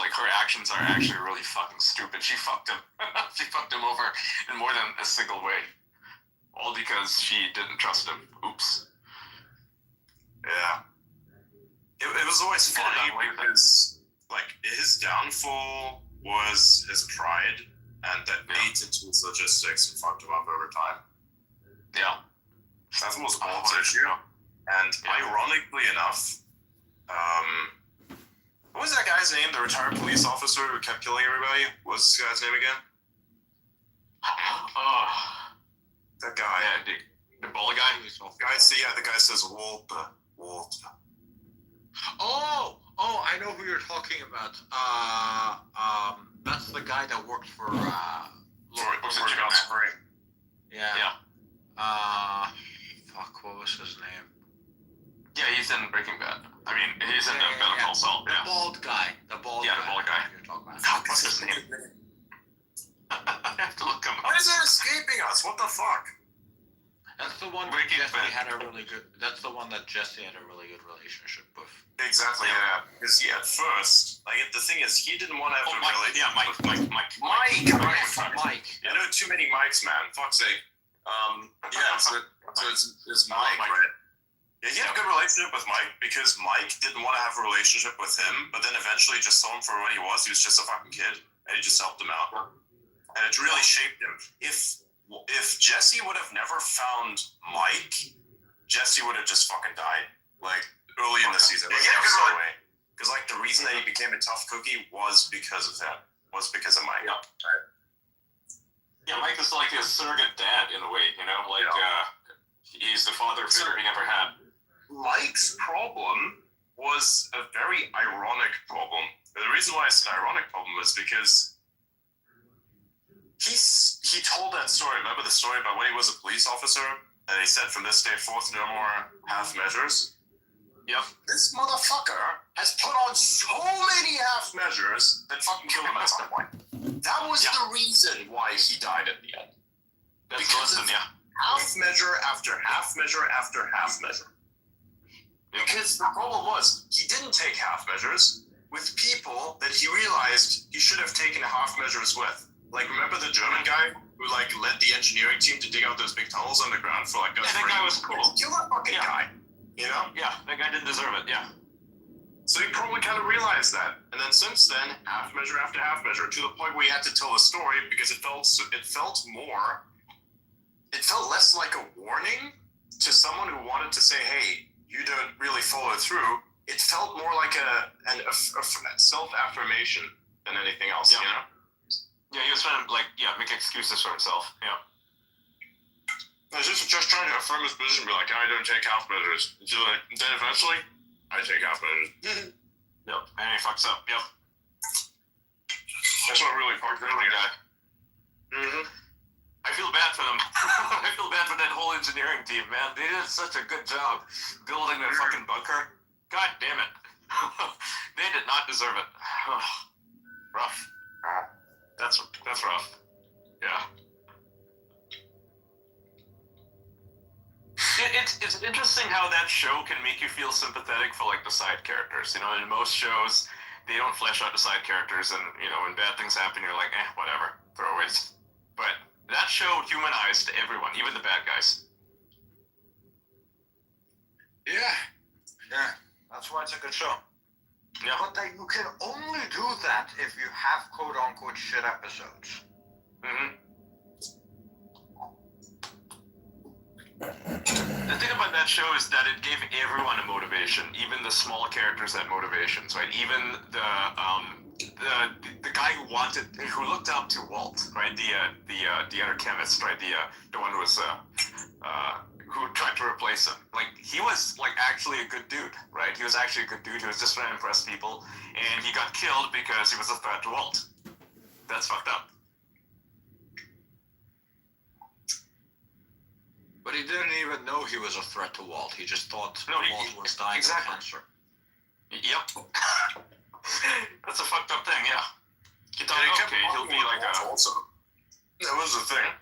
like her actions are actually really fucking stupid. She fucked him. She fucked him over in more than a single way. All because she didn't trust him. Oops. Yeah. It was always funny because, like, his downfall was his pride, and that ate into his logistics and fucked him up over time. Yeah. That's the most bold issue. And ironically enough, what was that guy's name? The retired police officer who kept killing everybody? What's this guy's name again? That guy. Yeah, the bald guy? The guy says Walter. Oh, I know who you're talking about. That's the guy that works for, Yeah. Fuck, what was his name? Yeah, he's in Breaking Bad. I mean, he's in Better Call Saul. The bald guy. The bald guy. You're talking about. What's his name? I have to look him up. Why is it escaping us? What the fuck? That's the one that Jesse had a really good. That's the one that Jesse had a really good relationship with. Exactly. Yeah. Because at first, like, the thing is, he didn't want to have a relationship. Yeah, Mike. Mike. I know too many Mikes, man. Fuck's sake. So it's Mike, right? Yeah, he had a good relationship with Mike because Mike didn't want to have a relationship with him, but then eventually just saw him for what he was. He was just a fucking kid, and he just helped him out, and it really shaped him. If Jesse would have never found Mike, Jesse would have just fucking died, like, early in the season. Because, like, the reason that he became a tough cookie was because of that. Was because of Mike. Yeah, Mike is like his surrogate dad in a way, you know? Like, he's the father figure he never had. Mike's problem was a very ironic problem. And the reason why it's an ironic problem is because he told that story. Remember the story about when he was a police officer? And he said, from this day forth, no more half measures? Yep. This motherfucker has put on so many half measures that fucking killed him at some point. That was the reason why he died at the end. Because of half measure after half measure after half measure. Because the problem was, he didn't take half measures with people that he realized he should have taken half measures with. Like, remember the German guy who, like, led the engineering team to dig out those big tunnels underground for, like, that guy was cool. Kill that fucking guy, you know? Yeah, that guy didn't deserve it, yeah. So he probably kind of realized that. And then since then, half measure after half measure, to the point where he had to tell a story because it felt less like a warning to someone who wanted to say, hey, you don't really follow through. It felt more like a self-affirmation than anything else, you know? Yeah, he was trying to, like, make excuses for himself, yeah. I was just trying to affirm his position, be like, I don't take half measures. Then eventually, I take half measures. Yep, and he fucks up, yep. That's what really fucked the guy. Mm-hmm. I feel bad for them. I feel bad for that whole engineering team, man. They did such a good job building that fucking bunker. God damn it. They did not deserve it. Rough. That's rough. Yeah. It's interesting how that show can make you feel sympathetic for, like, the side characters. You know, in most shows, they don't flesh out the side characters, and, you know, when bad things happen, you're like, whatever, throwaways. But that show humanized everyone, even the bad guys. Yeah, that's why it's a good show. Yeah. But you can only do that if you have quote-unquote shit episodes. Mm-hmm. The thing about that show is that it gave everyone a motivation, even the small characters had motivations, right? Even the guy who looked up to Walt, right? The other chemist, right? The one who was who tried to replace him. Like, he was, like, actually a good dude, right? He was actually a good dude. He was just trying to impress people, and he got killed because he was a threat to Walt. That's fucked up. But he didn't even know he was a threat to Walt. He just thought Walt was dying of cancer. Yep. That's a fucked up thing, yeah. He thought, okay, he'll be like a... Also, that was the thing.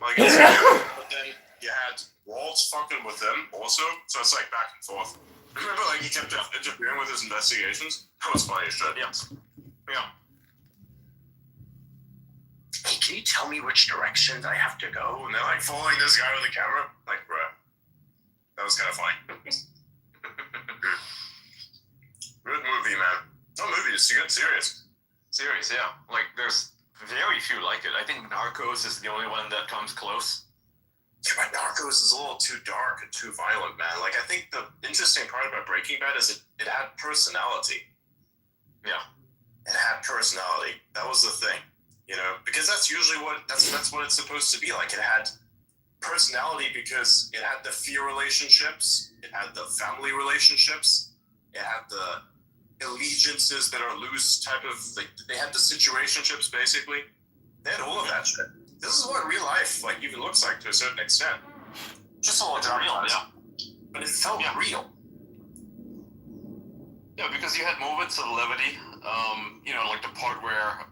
Like, but then you had Walt's fucking with him also, so it's like back and forth. Remember, like, he kept interfering with his investigations? That was funny as shit. Yeah. Hey, can you tell me which directions I have to go? And they're, like, following this guy with a camera. Like, bruh. That was kind of funny. Good movie, man. No movie, it's a good series. Series, yeah. Like, there's very few like it. I think Narcos is the only one that comes close. Yeah, but Narcos is a little too dark and too violent, man. Like, I think the interesting part about Breaking Bad is it had personality. Yeah. It had personality. That was the thing, you know, because that's usually that's what it's supposed to be. Like, it had personality because it had the fear relationships, it had the family relationships, it had the allegiances that are loose type of, like, they had the situationships, basically. They had all of that shit. This is what real life, like, even looks like to a certain extent. Just a little dramatized. Yeah. But it felt real. Yeah, because you had moments of levity. You know, like the part where,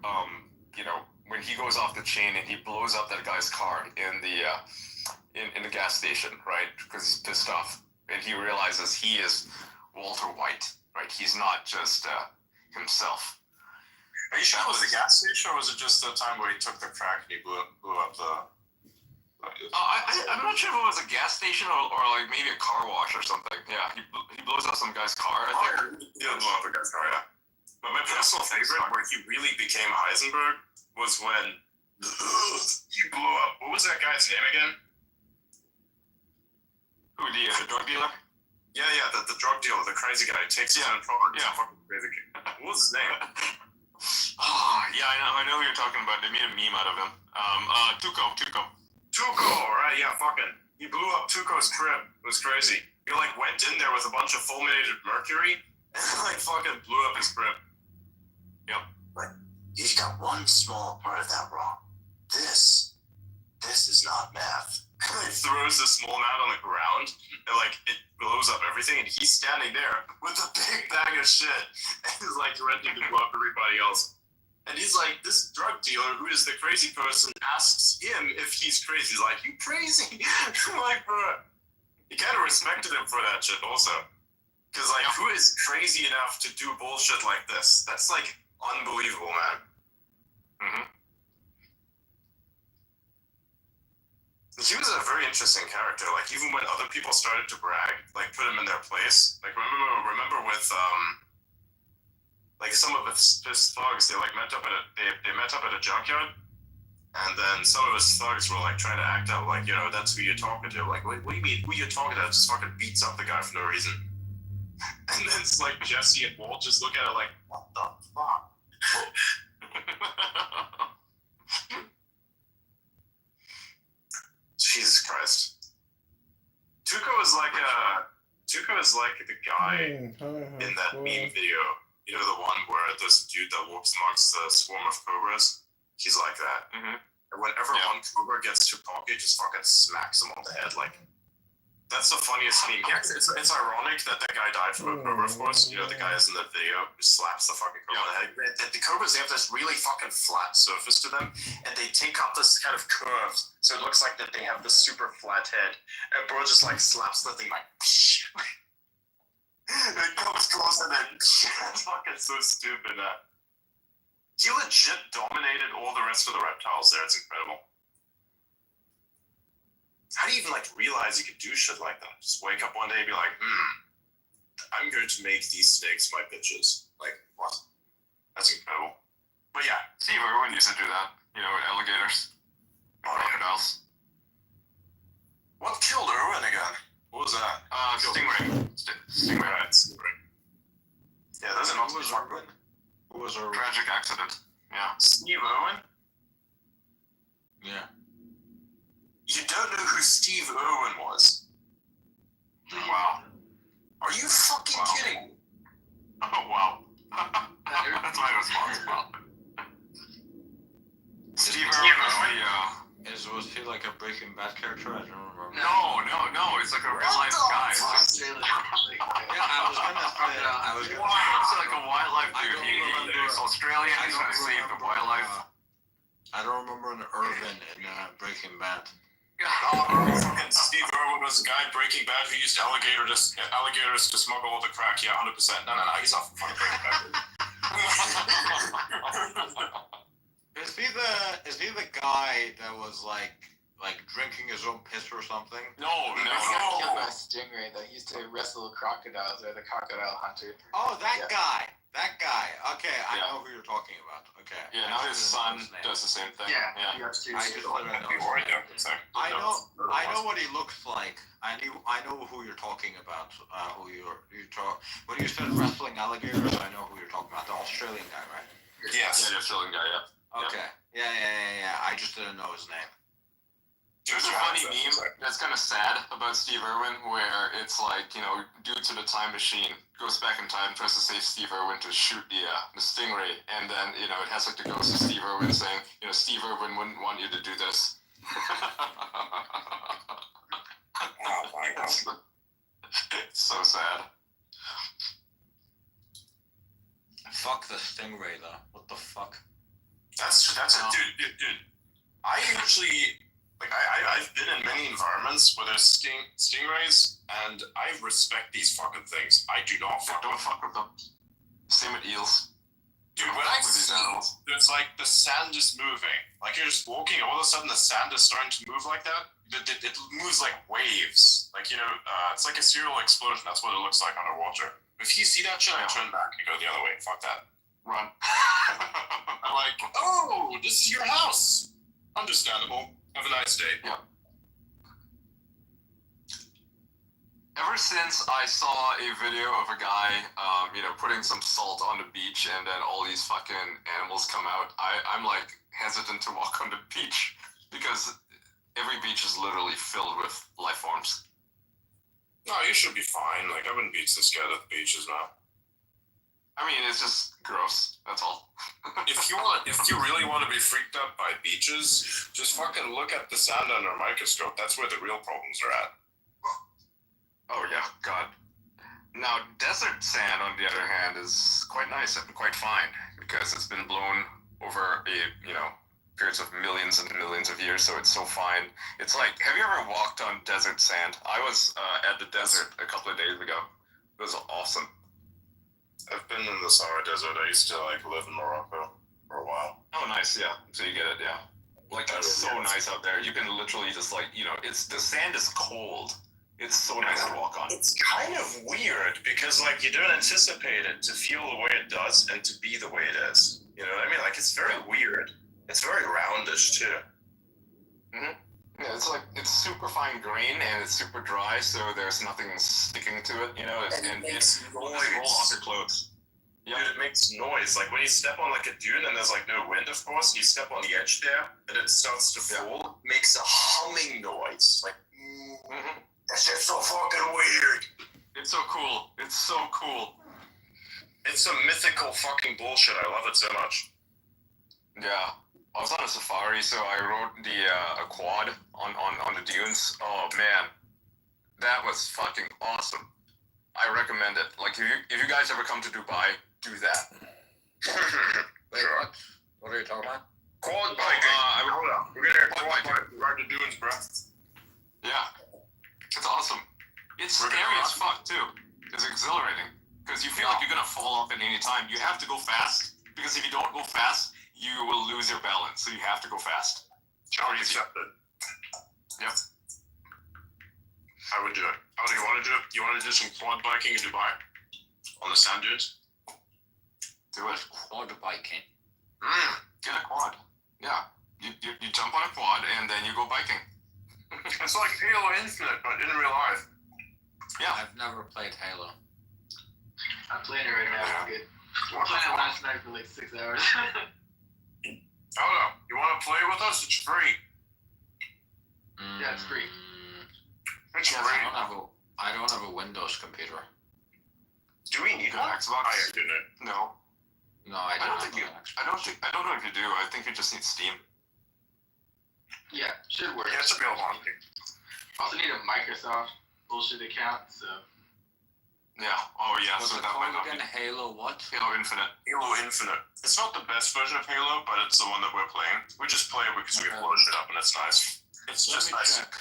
you know, when he goes off the chain and he blows up that guy's car in the gas station, right? Because he's pissed off, and he realizes he is Walter White, right? He's not just himself. Are you sure it was the gas station, or was it just the time where he took the crack and he blew up the... I'm not sure if it was a gas station or like maybe a car wash or something. Yeah, he blows up some guy's car, I think. Yeah, blow up a guy's car, yeah. But my personal favorite, where he really became Heisenberg, was when he blew up. What was that guy's name again? Who, the drug dealer? Yeah, the drug dealer, the crazy guy, takes his own property. Yeah. Fucking crazy guy. What was his name? Oh, yeah, I know who you're talking about. They made a meme out of him. Tuco, right? Yeah, fucking. He blew up Tuco's crib. It was crazy. He like went in there with a bunch of fulminated mercury and like fucking blew up his crib. Yep. But he's got one small part of that wrong. This is not math. He throws the small mat on the ground and like it blows up everything, and he's standing there with a big bag of shit and he's like ready to blow up everybody else. And he's like, this drug dealer, who is the crazy person, asks him if he's crazy. He's like, you crazy? I'm like, bro. He kind of respected him for that shit also. Because, like, who is crazy enough to do bullshit like this? That's, like, unbelievable, man. Mm-hmm. He was a very interesting character. Like, even when other people started to brag, like, put him in their place. Like, remember with, like some of his thugs, they like met up at a junkyard, and then some of his thugs were like trying to act out like, you know, that's who you're talking to. Like, what do you mean? Who you talking to? Just fucking beats up the guy for no reason. And then it's like Jesse and Walt just look at it like, what the fuck? Jesus Christ. Tuco is like the guy in that meme video. You know, the one where there's a dude that walks amongst the swarm of cobras? He's like that. Mm-hmm. And whenever one cobra gets too cocky, just fucking smacks him on the head. Like, that's the funniest meme. Yeah, it's ironic that guy died from a cobra, of course. You know, the guy is in the video who slaps the fucking cobra on the head. The cobras, they have this really fucking flat surface to them, and they take up this kind of curve, so it looks like that they have this super flat head. And bro just like slaps the thing like, it comes close and then it's fucking so stupid. He legit dominated all the rest of the reptiles there. It's incredible. How do you even like realize you could do shit like that? Just wake up one day and be like, I'm going to make these snakes my bitches. Like, what? That's incredible. But yeah, Steve Irwin used to do that, you know, with alligators, crocodiles. What killed Irwin again? What was that? Stingray. Stingray. Right, Stingray. Yeah, that's an awesome. Who was a tragic accident. Yeah. Steve Irwin? Yeah. You don't know who Steve Irwin was? Wow. Are you fucking kidding? Oh, wow. That's my response. Wow. Steve Irwin was he like a Breaking Bad character? I don't remember. No. It's like a real life guy. I was gonna It's like a wildlife dude. He's Australian. He's trying to save the wildlife. I don't remember an Irvin in Breaking Bad. Fucking Steve Irwin was a guy in Breaking Bad who used alligators to smuggle all the crack. Yeah, 100%. No, he's not fucking Breaking Bad. Is he the guy that was like drinking his own piss or something? No. Killed by a stingray that used to wrestle crocodiles, or the crocodile hunter. Oh, that Yeah. guy. That guy. Okay, I Yeah. know who you're talking about. Okay. Yeah, now his son does the same thing. Yeah. I just don't know. I know what he looks like. I know who you're talking about. When you said wrestling alligators, I know who you're talking about. The Australian guy, right? Yes. Yeah, the Australian guy, yeah. Okay. Yeah. I just didn't know his name. There's a funny meme that's kind of sad about Steve Irwin, where it's like, dude to the time machine goes back in time, tries to save Steve Irwin to shoot the stingray, and then, it has like the ghost of Steve Irwin saying, Steve Irwin wouldn't want you to do this. Oh my god. It's so sad. Fuck the stingray, though. What the fuck? That's a dude. I usually I've been in many environments where there's stingrays, and I respect these fucking things. I do not Don't fuck with them. Same with eels. Dude, Don't when fuck I with these see animals. it's like the sand is moving. Like you're just walking, all of a sudden the sand is starting to move like that. It moves like waves. Like, it's like a serial explosion. That's what it looks like underwater. If you see that shit, I turn back and go the other way. Fuck that. Run. I'm like, oh, this is your house. Understandable. Have a nice day. Yeah. Ever since I saw a video of a guy, putting some salt on the beach, and then all these fucking animals come out, I'm like hesitant to walk on the beach, because every beach is literally filled with life forms. No, you should be fine. Like, I wouldn't be so scared of the beaches now. I mean, it's just gross. That's all. If you really want to be freaked out by beaches, just fucking look at the sand under a microscope. That's where the real problems are at. Oh yeah, God. Now, desert sand, on the other hand, is quite nice and quite fine, because it's been blown over periods of millions and millions of years, so it's so fine. It's like, have you ever walked on desert sand? I was at the desert a couple of days ago. It was awesome. I've been in the Sahara Desert. I used to live in Morocco for a while. Oh, nice, yeah. So you get it, yeah. Like, it's so nice out there. You can literally just the sand is cold. It's so nice to walk on. It's kind of weird because you don't anticipate it to feel the way it does and to be the way it is. You know what I mean? Like, it's very weird. It's very roundish too. Mm-hmm. Yeah, it's super fine grain and it's super dry, so there's nothing sticking to it, And it makes roll noise. off your clothes. Dude, it makes noise. Like when you step on a dune and there's no wind, of course, and you step on the edge there and it starts to fall, it makes a humming noise. Mm-hmm. That's just so fucking weird. It's so cool. It's so cool. It's some mythical fucking bullshit. I love it so much. Yeah. I was on a safari, so I rode a quad on the dunes. Oh man, that was fucking awesome. I recommend it. Like, if you guys ever come to Dubai, do that. Wait, what are you talking about? Quad biking. Hold on. We're gonna ride the dunes, bro. Yeah, it's awesome. It's scary as fuck too. It's exhilarating because you feel like you're gonna fall off at any time. You have to go fast, because if you don't go fast, you will lose your balance, so you have to go fast. Challenge accepted. Yep. I would do it. How do you want to do it? You want to do some quad biking in Dubai? On the sand dunes? Do it. Quad biking. Get a quad. Yeah. You jump on a quad and then you go biking. It's like Halo Infinite, but in real life. Yeah. I've never played Halo. I'm playing it right now. It's good. I played it last night for 6 hours. Oh no, you want to play with us? It's free. Yeah, it's free. It's Yeah, free. I don't have a Windows computer. Do we need An one? Xbox? I didn't. No. No, I I don't don't think have you. an Xbox. I don't know if you do. I think you just need Steam. Yeah, should work. Yeah, it's available on me. Also need a Microsoft bullshit account, so. Yeah. Oh yeah. What's So it that might called not be again? Halo what? Halo Infinite. Halo Infinite. It's not the best version of Halo, but it's the one that we're playing. We just play it because we can load it up and it's nice. It's Let just me nice. check.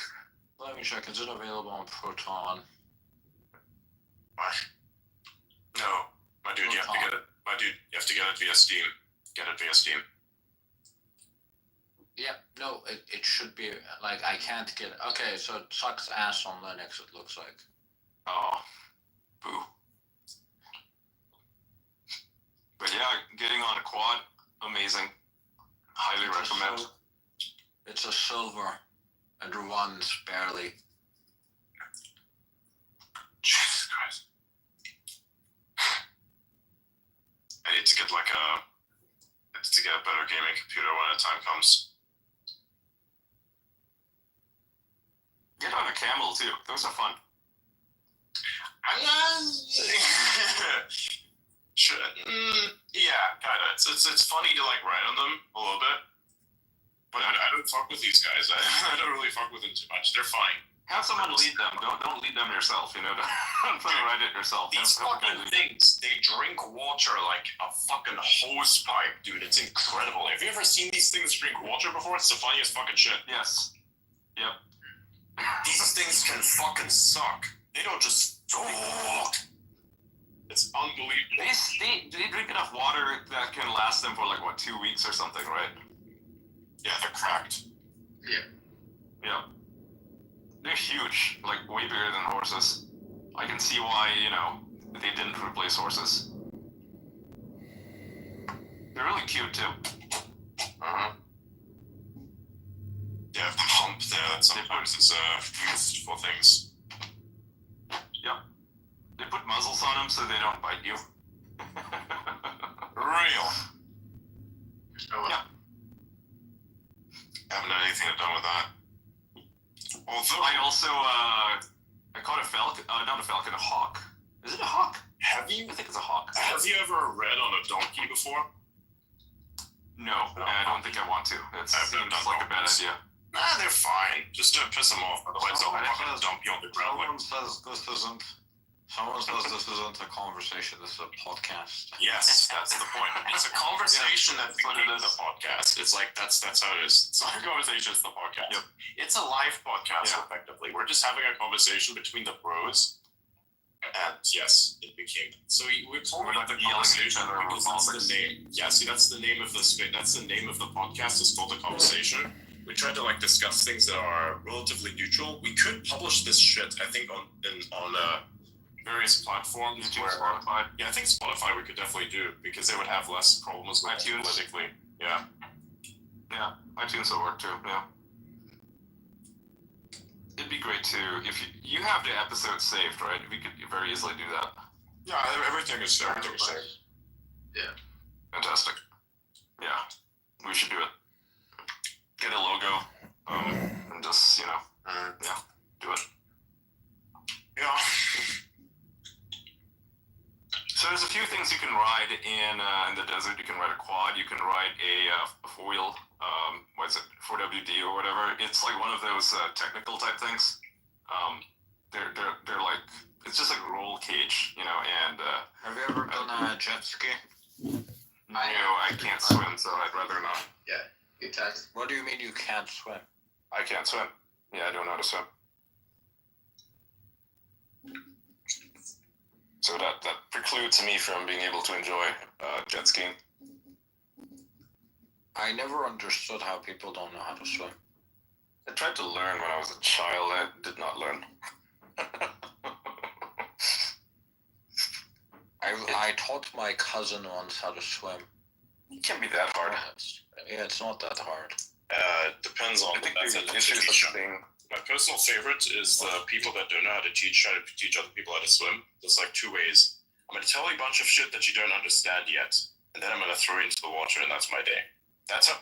Let me check. Is it available on Proton? What? No, my dude, you have to get it. My dude, you have to get it via Steam. Get it via Steam. Yep. No, it should be like I can't get it. Okay, so it sucks ass on Linux. It looks like. Oh, boo. But yeah, getting on a quad, amazing. Highly recommend. It's a silver. It runs barely. Jesus Christ. I need to get like a better gaming computer when the time comes. Get on a camel too. Those are fun. Should, yeah, kinda. It's funny to like ride on them a little bit, but I don't fuck with these guys. I don't really fuck with them too much. They're fine. Have someone lead them. Don't lead them yourself. You know, don't ride it yourself. These fucking things, they drink water like a fucking hose pipe, dude. It's incredible. Have you ever seen these things drink water before? It's the funniest fucking shit. Yes. Yep. These things can fucking suck. They don't just. It's unbelievable. They drink enough water that can last them for like what 2 weeks or something, right? Yeah, they're cracked. Yeah. They're huge, like way bigger than horses. I can see why, they didn't replace horses. They're really cute too. Uh-huh. Yeah, the hump there that sometimes is used for things. Yep. They put muzzles on them so they don't bite you. Real. Yeah. I haven't done anything done with that. Although I also, I caught a falcon, not a falcon, a hawk. Is it a hawk? have you I think it's a hawk. have you ever read on a donkey before? No, I don't think I want to. It seems like a bad idea. Nah, they're fine. Just don't piss them off. Otherwise, they'll fucking dump you on the ground. Someone says this isn't a conversation. This is a podcast. Yes, that's the point. It's a conversation that became the podcast. It's like that's how it is. It's not a conversation. It's the podcast. Yep. It's a live podcast, Yeah. effectively. We're just having a conversation between the bros. And yes, it became. So we're calling We're it the not yelling at each conversation other because about that's politics. the name. Yeah, see, that's the name of the That's the name of the podcast. It's called the conversation. We try to like discuss things that are relatively neutral. We could publish this shit, I think, on various platforms. YouTube, where, Spotify. yeah, I think Spotify we could definitely do because they would have less problems with iTunes. politically. Yeah. Yeah, iTunes will work too. Yeah. It'd be great too if you have the episode saved, right? We could very easily do that. Yeah, everything is safe. Fantastic. Yeah, we should do it. Get a logo, and just do it. Yeah. So there's a few things you can ride in the desert. You can ride a quad. You can ride a four-wheel. What is it? 4WD or whatever. It's like one of those technical type things. They're like it's just like a roll cage, and. Have you ever done a jet ski? No, I can't swim, so I'd rather not. Good times. What do you mean you can't swim? I can't swim. Yeah, I don't know how to swim. So that precludes me from being able to enjoy jet skiing. I never understood how people don't know how to swim. I tried to learn when I was a child. I did not learn. I taught my cousin once how to swim. It can't be that hard. Yeah, it's not that hard. It depends on I think the the issue is the thing. My personal favorite is the people that don't know how to try to teach other people how to swim. There's like two ways. I'm going to tell you a bunch of shit that you don't understand yet, and then I'm going to throw you into the water, and that's my day. That's how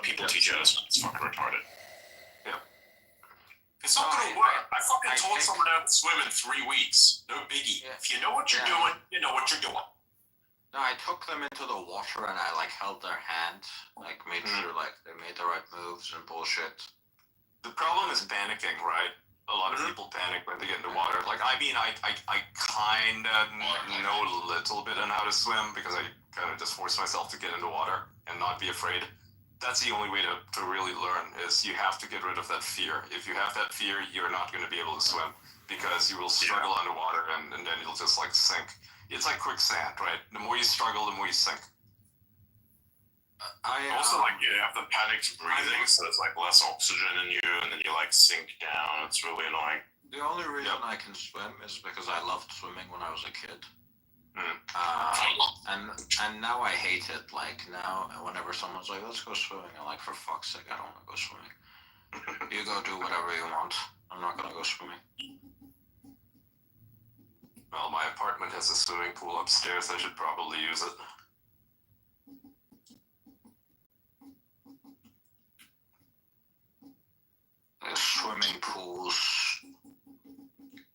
people teach you how to swim. It's fucking retarded. Yeah. It's not going to work. I fucking taught someone how to swim in 3 weeks. No biggie. Yeah. If you know what you're doing, you know what you're doing. No, I took them into the water and I held their hand, made sure they made the right moves and bullshit. The problem is panicking, right? A lot of people panic when they get into water. Like, I mean, I kind of know a little bit on how to swim because I kind of just force myself to get into water and not be afraid. that's the only way to really learn is you have to get rid of that fear. If you have that fear, you're not going to be able to swim because you will struggle underwater and then you'll just like sink. It's like quicksand, right? The more you struggle, the more you sink. Also, like, you have the panicked breathing, so there's like less oxygen in you, and then you like sink down. It's really annoying. The only reason I can swim is because I loved swimming when I was a kid. And now I hate it. Like, now, whenever someone's like, let's go swimming, I'm like, for fuck's sake, I don't want to go swimming. You go do whatever you want. I'm not gonna go swimming. Well, my apartment has a swimming pool upstairs. I should probably use it. The swimming pools,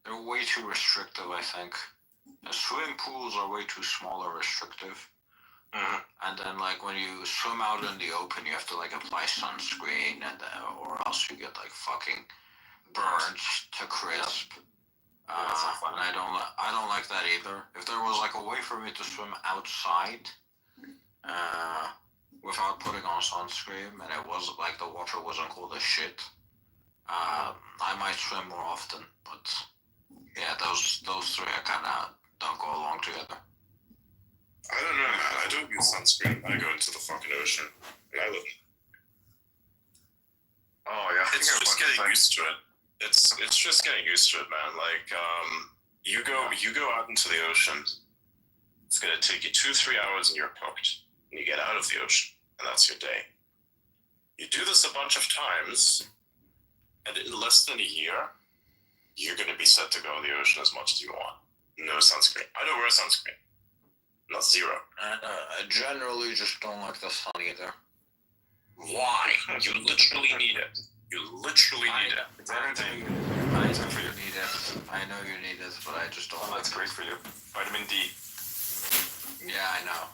they're way too restrictive, I think. The swimming pools are way too small or restrictive. And then, like, when you swim out in the open, you have to, like, apply sunscreen, and or else you get, like, fucking burnt to crisp. And I don't like that either. If there was, like, a way for me to swim outside, without putting on sunscreen, and it was, like, the water wasn't cold as shit, I might swim more often, but yeah, those three are kind of don't go along together. I don't know, man. I don't use sunscreen when I go into the fucking ocean. And I look. Oh yeah, It's just getting used to it. It's just getting used to it, man. Like, you go out into the ocean. It's gonna take you 2-3 hours, and you're cooked. And you get out of the ocean, and that's your day. You do this a bunch of times, and in less than a year, you're gonna be set to go in the ocean as much as you want. No sunscreen. I don't wear sunscreen. Not zero. And I generally just don't like the sun either. Why? You literally need it. You literally need it. It's entertaining. I know you need it. I know you need it, but I just don't. Oh, that's great for you. Vitamin D. Yeah, I know.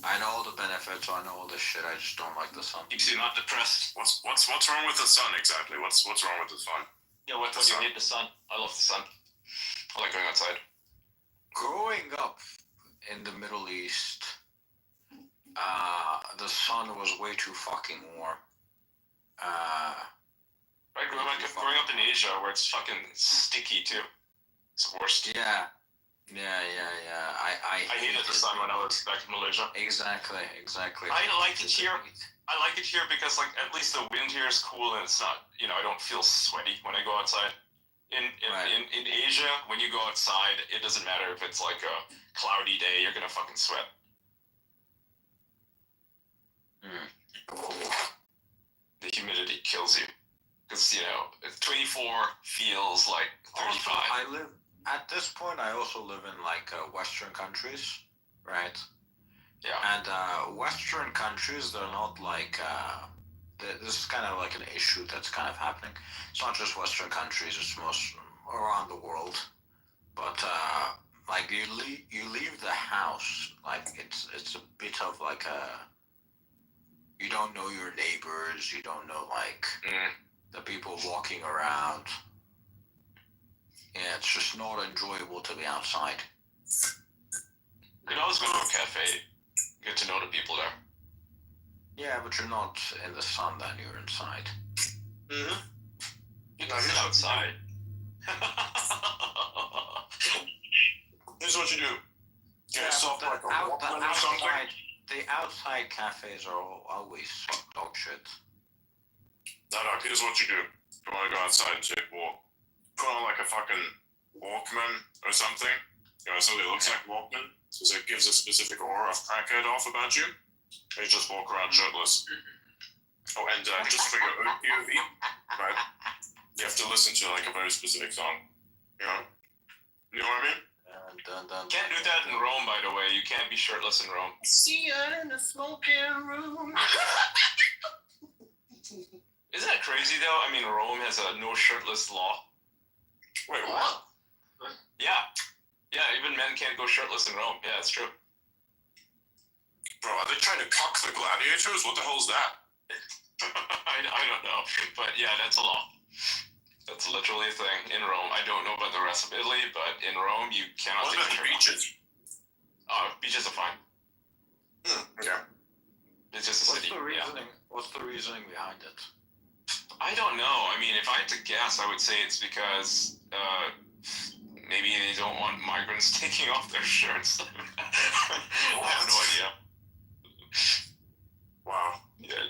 I know all the benefits. I know all this shit. I just don't like the sun. Keeps you not depressed. What's wrong with the sun exactly? What's wrong with the sun? Yeah, what do you hate the sun? I love the sun. I like going outside. Growing up in the Middle East, the sun was way too fucking warm. Right, growing up in Asia where it's fucking sticky too. It's the worst. Yeah. I hated the sun when I was back in Malaysia. Exactly. I like it here. I like it here because like at least the wind here is cool and it's not, I don't feel sweaty when I go outside. In Asia, when you go outside, it doesn't matter if it's like a cloudy day, you're gonna fucking sweat. The humidity kills you. Because, 24 feels like 35. Also, at this point, I also live in like Western countries, right? Yeah. And Western countries, they're not like, this is kind of like an issue that's kind of happening. It's not just Western countries, it's most around the world. But like you leave the house, like it's a bit of like you don't know your neighbors, you don't know like the people walking around. Yeah, it's just not enjoyable to be outside. You can always go to a cafe, get to know the people there. Yeah, but you're not in the sun then, you're inside. You can sit outside. Here's what you do. Get yourself like a Walkman or something. The outside cafes are always dog shit. No, here's what you do. You want to go outside and take a walk. Put on like a fucking Walkman or something. Something that looks like Walkman. So it gives a specific aura of crackhead off about you. And you just walk around shirtless. Oh, and just for your own POV, right? You have to listen to like a very specific song. You know what I mean? Can't do that in Rome, by the way. You can't be shirtless in Rome. See you in the smoking room. Isn't that crazy, though? I mean, Rome has a no shirtless law. Wait, what? Yeah. Yeah, even men can't go shirtless in Rome. Yeah, it's true. Bro, are they trying to cock the gladiators? What the hell is that? I don't know. But yeah, that's a law. That's literally a thing in Rome. I don't know about the rest of Italy, but in Rome, you cannot What take about a the shirt off. beaches? Beaches are fine. Okay. It's just a city. reasoning behind it? I don't know. I mean, if I had to guess, I would say it's because maybe they don't want migrants taking off their shirts. I have no idea. Wow. Yeah,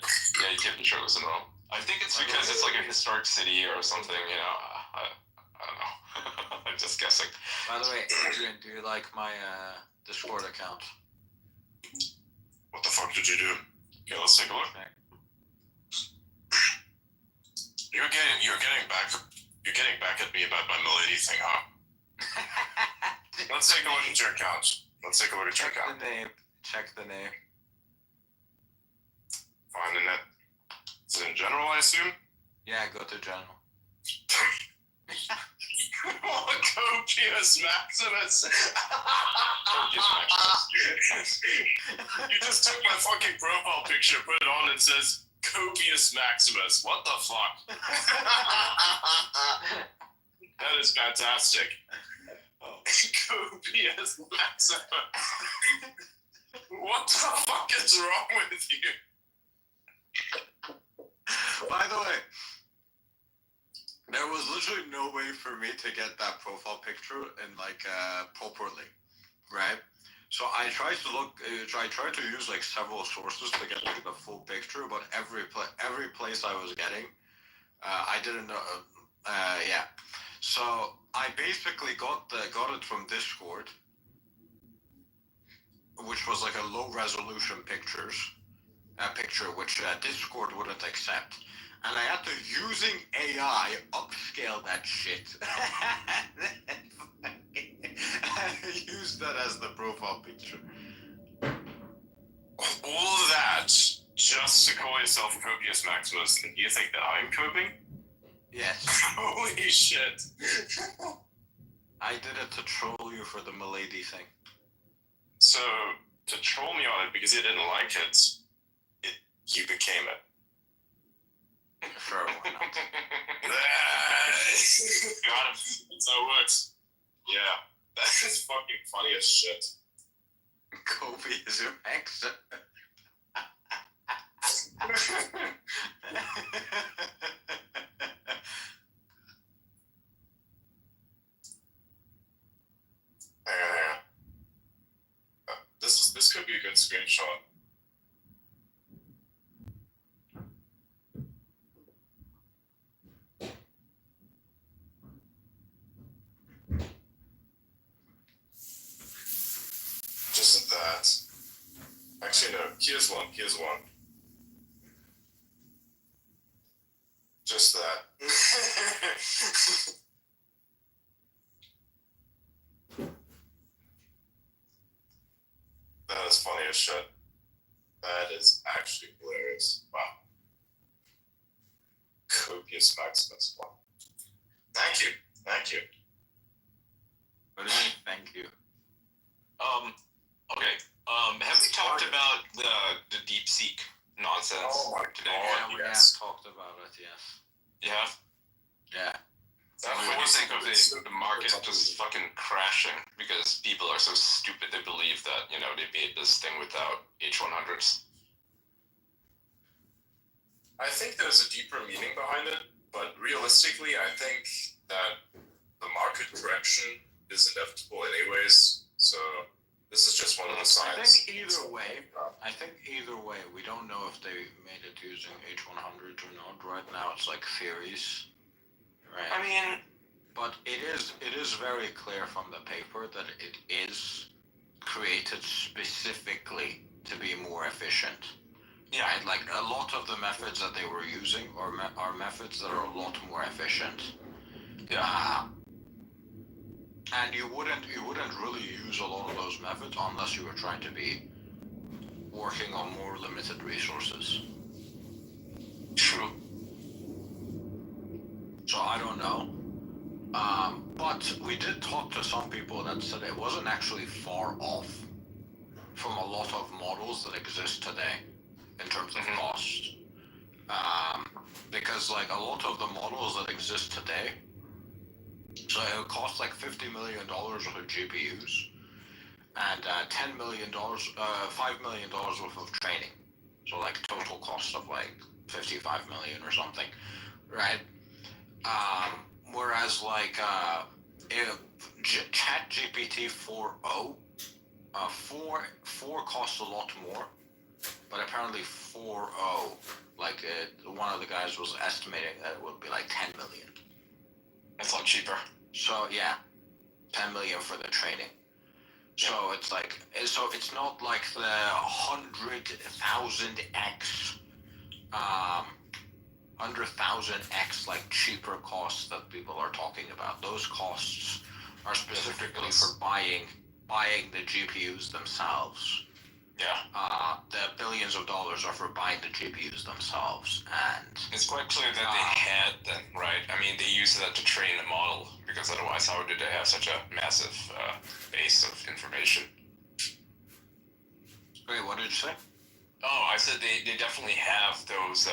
you can't be shirtless in Rome. I think it's because it's like a historic city or something, you know. I don't know. I'm just guessing. By the way, Adrian, do you like my Discord account? What the fuck did you do? Okay, let's take a look. You're getting back at me about my milady thing, huh? Let's take a look at your account. Check the name. Check the name. Find the net. Is it in general, I assume? Yeah, go to general. Copious Maximus. Copious Maximus. You just took my fucking profile picture, put it on, and says Copious Maximus. What the fuck? That is fantastic. Oh. Copious Maximus. What the fuck is wrong with you? By the way, there was literally no way for me to get that profile picture in properly, right? So I tried to use like several sources to get like the full picture, but every place I was getting, I didn't know. Yeah. So I basically got it from Discord, which was like a low resolution picture, which Discord wouldn't accept. And I had to, using AI, upscale that shit. And use that as the profile picture. All of that just to call yourself Copious Maximus, and you think that I'm coping? Yes. Holy shit. I did it to troll you for the milady thing. So, to troll me on it because you didn't like it, you became it. Sure, why not? Got him. That's how it works. Yeah. That is fucking funny as shit. Kobe is your ex. Hang on. This could be a good screenshot. Just that. Actually, no. Here's one. Just that. That is funny as shit. That is actually hilarious. Wow. Copious Maximus. Wow. Thank you. What do you mean, thank you? Okay. Have we talked about the DeepSeek nonsense today? Yeah, we have talked about it, yes. Yeah. Yeah. What do you think of the market just fucking crashing because people are so stupid they believe that, you know, they made this thing without H100s? I think there's a deeper meaning behind it, but realistically, I think that the market correction is inevitable anyways, so this is just one of the signs. I think either way, we don't know if they made it using H100 or not. Right now, it's like theories, right? I mean, but it is very clear from the paper that it is created specifically to be more efficient. yeah. Right? Like a lot of the methods that they were using are methods that are a lot more efficient. Yeah. And you wouldn't really use a lot of those methods unless you were trying to be working on more limited resources. True. So I don't know. But we did talk to some people that said it wasn't actually far off from a lot of models that exist today in terms of cost. Because like a lot of the models that exist today, so it would cost like $50 million for GPUs and $10 million, $5 million worth of training, So like total cost of like 55 million or something, right? Whereas like if ChatGPT 4.0, 4 costs a lot more, but apparently 4.0, like one of the guys was estimating that it would be like 10 million. It's a lot cheaper. So yeah, 10 million for the training. So it's like, so it's not like the 100,000x, 100,000x like cheaper costs that people are talking about. Those costs are specifically for buying the GPUs themselves. Yeah. The billions of dollars are for buying the GPUs themselves, and it's quite clear that they had them, right? I mean, they used that to train the model, because otherwise, how did they have such a massive base of information? Wait, what did you say? Oh, I said they definitely have those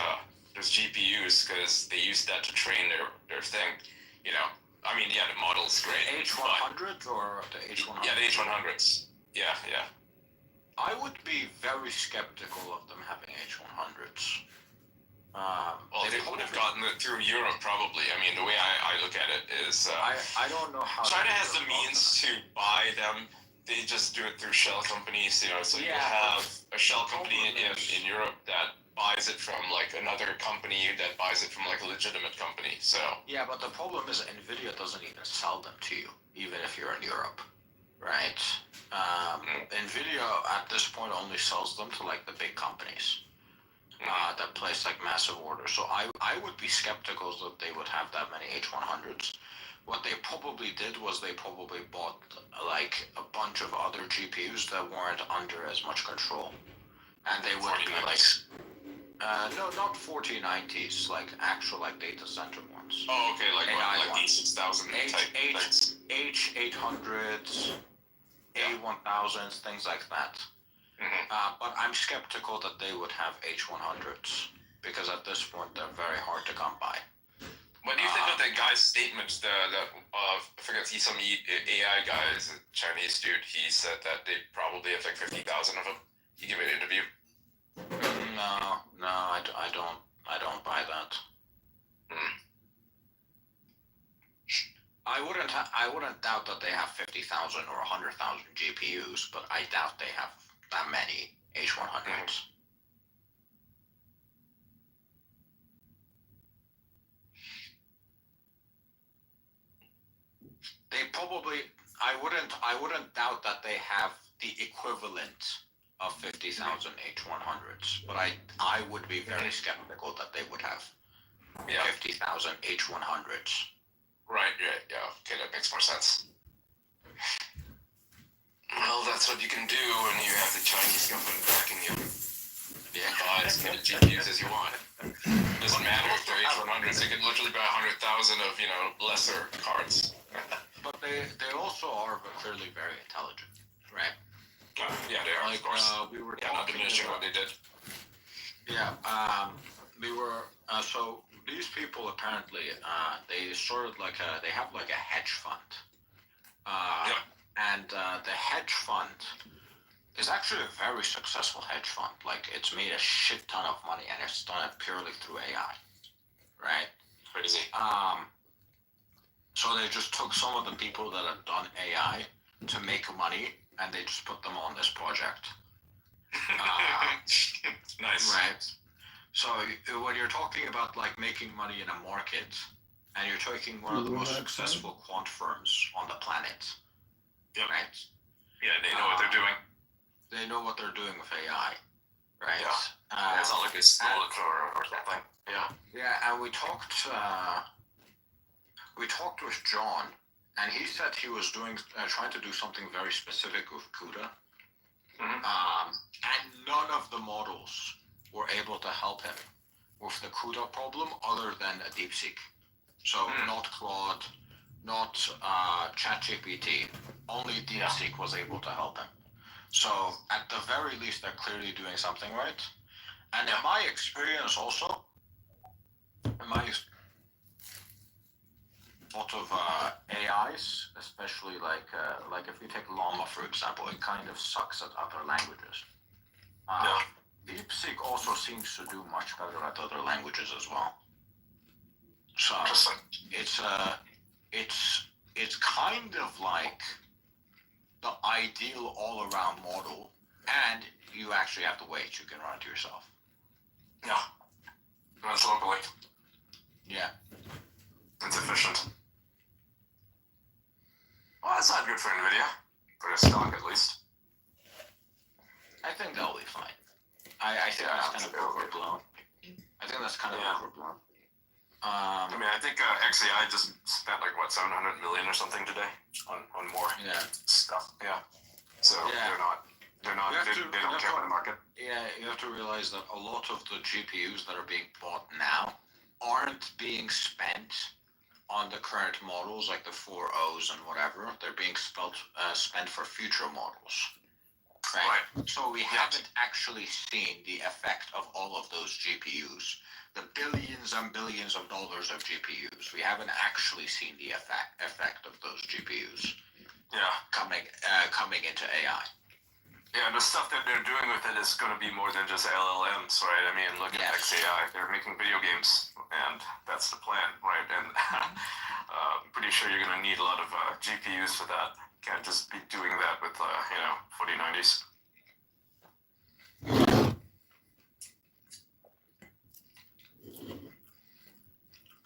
GPUs because they used that to train their thing. You know, I mean, yeah, the model's great. H100s or the H100s? Yeah, the H100s. Yeah. I would be very skeptical of them having H100s. Well, they would have gotten it through Europe, probably. I mean, the way I look at it is... I don't know how... China has the means to buy them. They just do it through shell companies, you know. So you have a shell company in Europe that buys it from, like, another company that buys it from, like, a legitimate company, so... Yeah, but the problem is NVIDIA doesn't even sell them to you, even if you're in Europe, right? NVIDIA, at this point, only sells them to, like, the big companies. That place like massive orders. So I would be skeptical that they would have that many H100s. What they probably did was they probably bought like a bunch of other GPUs that weren't under as much control, and they would be like no, not 4090s, like actual like data center ones. Oh, okay, like AI what, like H6000 type things. H800s, A1000s, things like that. But I'm skeptical that they would have H100s, because at this point they're very hard to come by. What do you think of that guy's statement? I forget, he's some AI guy, is a Chinese dude. He said that they probably have like 50,000 of them. He gave an interview. No, I don't buy that. I wouldn't doubt that they have 50,000 or 100,000 GPUs, but I doubt they have that many H100s. They probably, I wouldn't doubt that they have the equivalent of 50,000 H100s, but I would be very skeptical that they would have 50,000 H100s. Right, yeah. Okay, that makes more sense. Well, that's what you can do when you have the Chinese government backing you. Yeah, buy as many GPUs as you want. Doesn't matter if they're H100s. They could literally buy 100,000 of, lesser cards. But they also are clearly very intelligent, right? Yeah, they are, like, of course. We were not diminishing what they did. Yeah, we were, so these people apparently, they sort of like, they have like a hedge fund. And the hedge fund is actually a very successful hedge fund. Like, it's made a shit ton of money, and it's done it purely through AI, right? Crazy. So they just took some of the people that have done AI to make money, and they just put them on this project. Nice. Right. So when you're talking about like making money in a market, and you're taking one of the most successful quant firms on the planet, right? Yeah, they know what they're doing. They know what they're doing with AI, right? Yeah. It's not like they stole it or something. Yeah. Yeah, and we talked with John, and he said he was doing trying to do something very specific with CUDA, and none of the models were able to help him with the CUDA problem other than a DeepSeek. So not Claude, not ChatGPT. Only DeepSeek was able to help him. So at the very least, they're clearly doing something right. And in my experience, also, lot of AIs, especially like if you take Llama for example, it kind of sucks at other languages. DeepSeek also seems to do much better at other languages as well. So it's kind of like the ideal all-around model, and you actually have to wait. You can run it yourself. Yeah. Runs locally. Yeah. It's efficient. Well, that's not good for NVIDIA. For their stock, at least. I think that'll be fine. I think that's kind of overblown. I think that's kind of overblown. I mean, I think XAI just spent like what, 700 million or something today on more stuff. Yeah. So they don't care about the market. Yeah, you have to realize that a lot of the GPUs that are being bought now aren't being spent on the current models, like the 4.0s and whatever. They're being spent for future models. Right. So we haven't actually seen the effect of all of those GPUs. The billions and billions of dollars of GPUs. We haven't actually seen the effect of those GPUs. Yeah. Coming into AI. Yeah, the stuff that they're doing with it is going to be more than just LLMs, right? I mean, look at XAI. They're making video games, and that's the plan, right? And pretty sure you're going to need a lot of GPUs for that. Can't just be doing that with 4090s.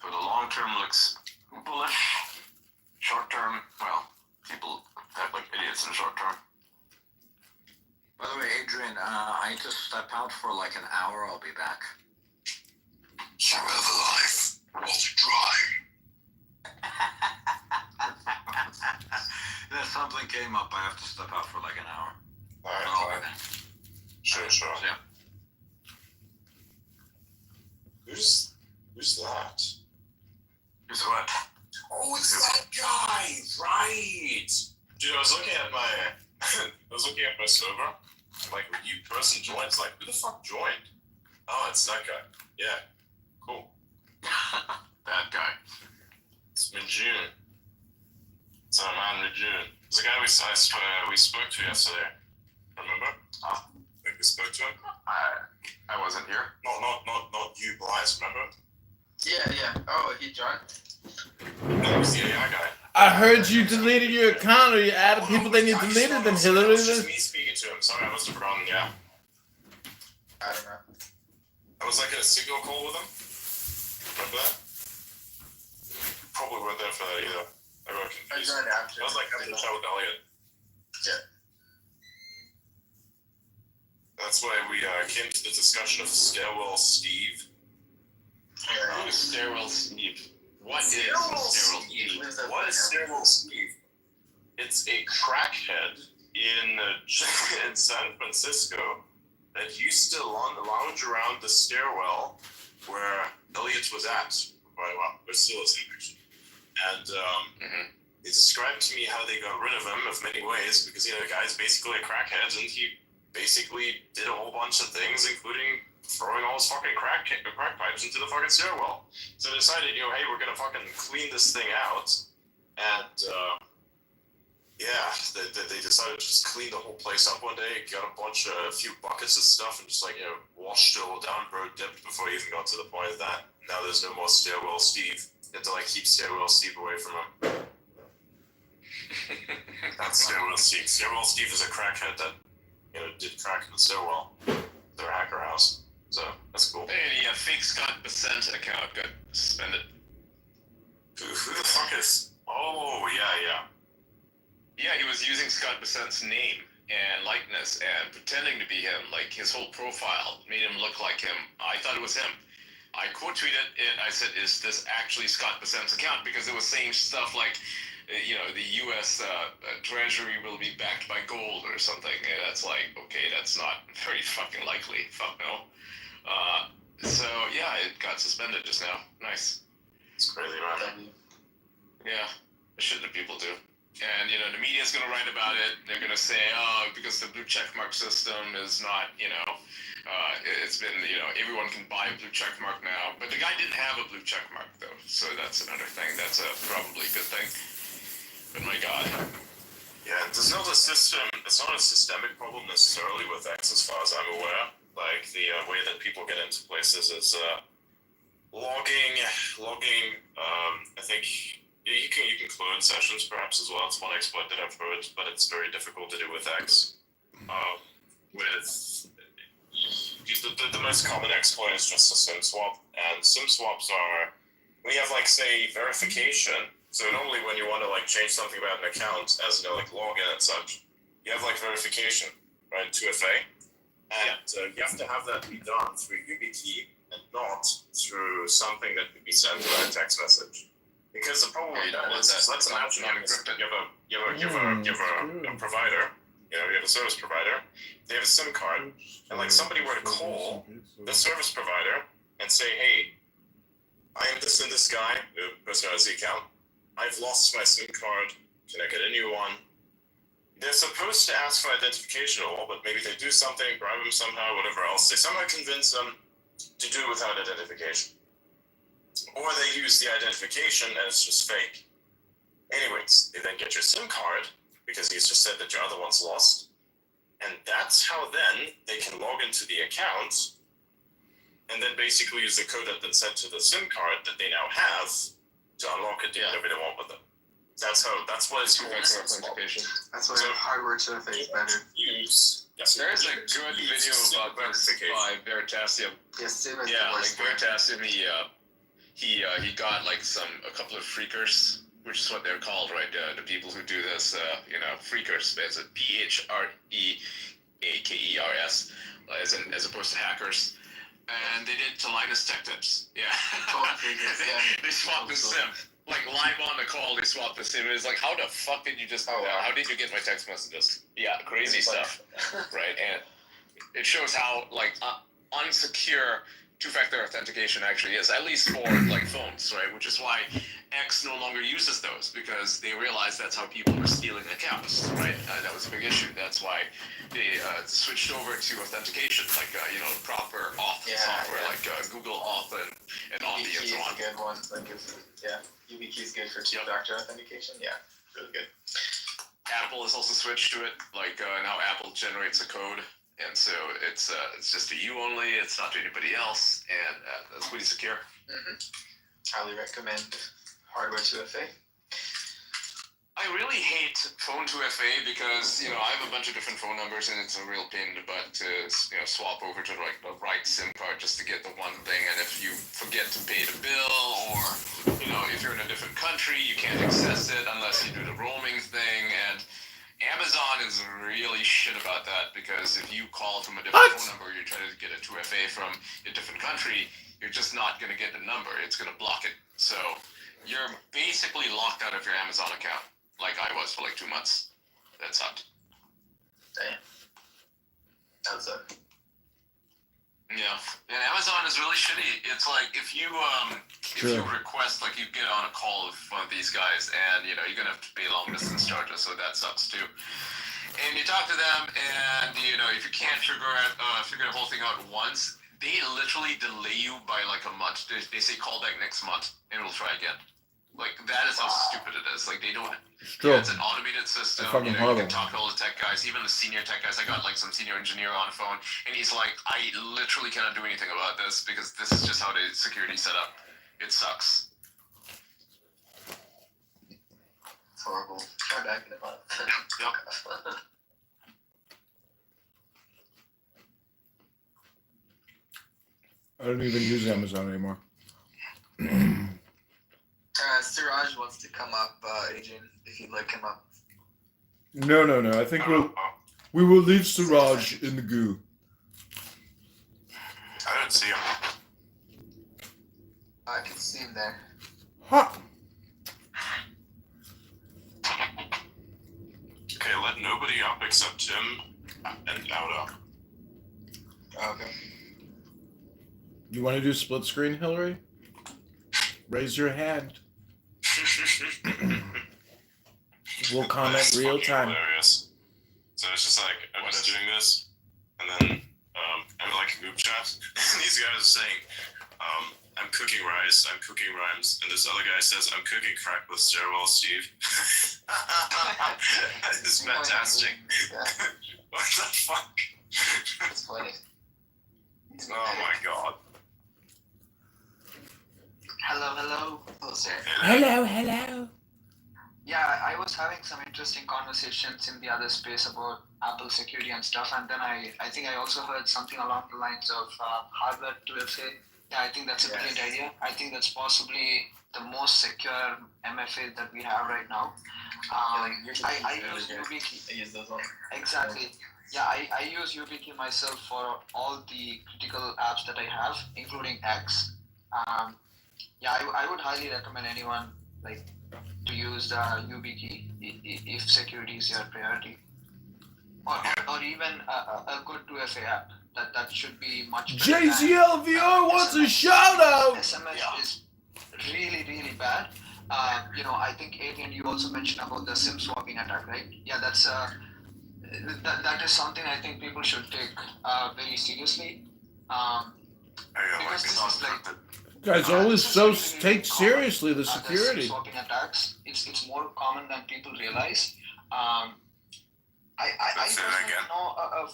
So the long term looks bullish. Short term, well, people act like idiots in short term. By the way, Adrian, I need to step out for like an hour. I'll be back. You have a life was dry. There's something came up. I have to step out for like an hour. Alright, fine. Sure. Yeah. Who's that? Who's what? Oh, it's that guy, right? Dude, I was looking at my server. Like, when you person joins, like, who the fuck joined? Oh, it's that guy. Yeah, cool. That guy. It's June. It's our man June. It's the guy we spoke to yesterday. Remember? Like we spoke to him. I wasn't here. Not you, Bryce. Remember? Yeah. Oh, he joined? No, it was the AI guy. I heard you deleted your account or you added people that need deleted, then Hillary. It was just me speaking to him. Sorry, I must have forgotten. Yeah. I don't know. I was like in a signal call with him. Remember that? Probably weren't there for that either. I got confused. I joined after. I was like having a chat with Elliot. Yeah. That's why we came to the discussion of Stairwell Steve. Who's Stairwell Steve? What is Stairwell Stairwell Steve? Steve? What is Stairwell Steve? It's a crackhead in San Francisco that used to lounge around the stairwell where Elliot was at. Well, where still is actually. And he described to me how they got rid of him of many ways because the guy's basically a crackhead and he basically did a whole bunch of things, including throwing all his fucking crack pipes into the fucking stairwell. So they decided, hey, we're gonna fucking clean this thing out, and they decided to just clean the whole place up one day. Got a few buckets of stuff, and just washed it all down, bro, dipped before he even got to the point of that. Now there's no more Stairwell Steve. You have to keep Stairwell Steve away from him. That's Stairwell Steve. Stairwell Steve is a crackhead that did crack in the stairwell. Their hacker house. So that's cool. Hey, a fake Scott Bessent account got suspended. Who the fuck is? Oh yeah. Yeah, he was using Scott Bessent's name and likeness and pretending to be him. Like his whole profile made him look like him. I thought it was him. I quote tweeted and I said, "Is this actually Scott Bessent's account?" Because it was saying stuff like, the U.S. Treasury will be backed by gold or something. And that's like, okay, that's not very fucking likely. Fuck no. So yeah, it got suspended just now. Nice. It's crazy, man. Yeah, shit that people do. And the media's gonna write about it. They're gonna say, oh, because the blue checkmark system is not, it's been, everyone can buy a blue checkmark now. But the guy didn't have a blue checkmark though, so that's another thing. That's probably a good thing. But my God. Yeah, it's not a systemic problem necessarily with X, as far as I'm aware. like the way that people get into places is logging. I think you can clone sessions perhaps as well. It's one exploit that I've heard, but it's very difficult to do with X. The most common exploit is just a SIM swap, and SIM swaps are when you have like say verification. So normally when you want to like change something about an account, as you know, like login and such, you have like verification, right? 2FA, and you have to have that be done through YubiKey and not through something that could be sent by a text message. Because the problem with that is, let's imagine you have a provider, you have a service provider, they have a SIM card, and like somebody were to call the service provider and say, hey, I am this and this guy, the person who has the account, I've lost my SIM card, can I get a new one? They're supposed to ask for identification at all, but maybe they do something, bribe them somehow, whatever else. They somehow convince them to do it without identification. Or they use the identification and it's just fake. Anyways, they then get your SIM card, because he's just said that your other one's lost. And that's how then they can log into the account and then basically use the code that's been sent to the SIM card that they now have to unlock it, do whatever they want with it. That's what it's called. That's why hardware 2FA is better. There's a good video about this by Veritasium. Yes, Yeah, like Veritasium, he got like a couple of freakers, which is what they're called, right? The people who do this, freakers. It's a PHREAKERS, as opposed to hackers. And they did to Linus Tech Tips. Yeah. They swapped the SIM. Like live on the call, they swapped the SIM. It's like, how the fuck did you just do that? How did you get my text messages? Yeah, crazy stuff, right? And it shows how like unsecure two-factor authentication actually is, at least for like phones, right? Which is why X no longer uses those, because they realized that's how people were stealing accounts, right? That was a big issue. That's why they switched over to authentication, like proper auth software, like Google Auth and Authy and so on. YubiKey is a good one. Like YubiKey is good for two-factor authentication. Yeah, really good. Apple has also switched to it. Like now, Apple generates a code. And so it's just to you only. It's not to anybody else, and that's pretty secure. Mm-hmm. Highly recommend hardware 2FA. I really hate phone 2FA because I have a bunch of different phone numbers, and it's a real pain in the butt to swap over to like the right SIM card just to get the one thing. And if you forget to pay the bill, or if you're in a different country, you can't access it unless you do the roaming thing. And Amazon is really shit about that, because if you call from a different phone number, you're trying to get a 2FA from a different country, you're just not going to get the number. It's going to block it. So you're basically locked out of your Amazon account, like I was for like 2 months. That sucked. Damn. That sucked. Yeah, and Amazon is really shitty. It's like if you request, like you get on a call with one of these guys, and you're gonna have to pay long distance charges, so that sucks too. And you talk to them, and if you can't figure the whole thing out once, they literally delay you by like a month. They say call back next month, and we'll try again. Like that is how stupid it is. Like they don't. Yeah, it's an automated system. You can talk to all the tech guys, even the senior tech guys. I got like some senior engineer on the phone, and he's like, I literally cannot do anything about this because this is just how the security set up. It sucks. It's horrible. Try back in a month. Yep. I don't even use Amazon anymore. Siraj wants to come up, Adrian, if you'd like him up. No. I think we will leave Siraj in the goo. I don't see him. I can see him there. Ha! Okay, let nobody up except him and Auda. Okay. You want to do split screen, Hillary? Raise your hand. We'll comment real time. Hilarious. So it's just like I was doing this, and then I'm like a group chat, and these guys are saying, "I'm cooking rice, I'm cooking rhymes," and this other guy says, "I'm cooking crack with stairwell Steve." It's fantastic. What the fuck? That's funny. Oh my god. Hello, sir. Hello. Yeah, I was having some interesting conversations in the other space about Apple security and stuff, and then I think I also heard something along the lines of hardware 2FA. Yeah, I think that's a brilliant idea. I think that's possibly the most secure MFA that we have right now. I use YubiKey. I use those all. Exactly. Yeah, I use YubiKey myself for all the critical apps that I have, including X. Yeah, I would highly recommend anyone to use the YubiKey if security is your priority, or even a good 2FA app. That should be much better. JCLVR wants a shout out. SMS is really bad. I think Adrian, you also mentioned about the SIM swapping attack, right? Yeah, that is something I think people should take very seriously. Because this is Guys always take seriously the the SIM security. swapping attacks. It's more common than people realize. I Say that personally again. know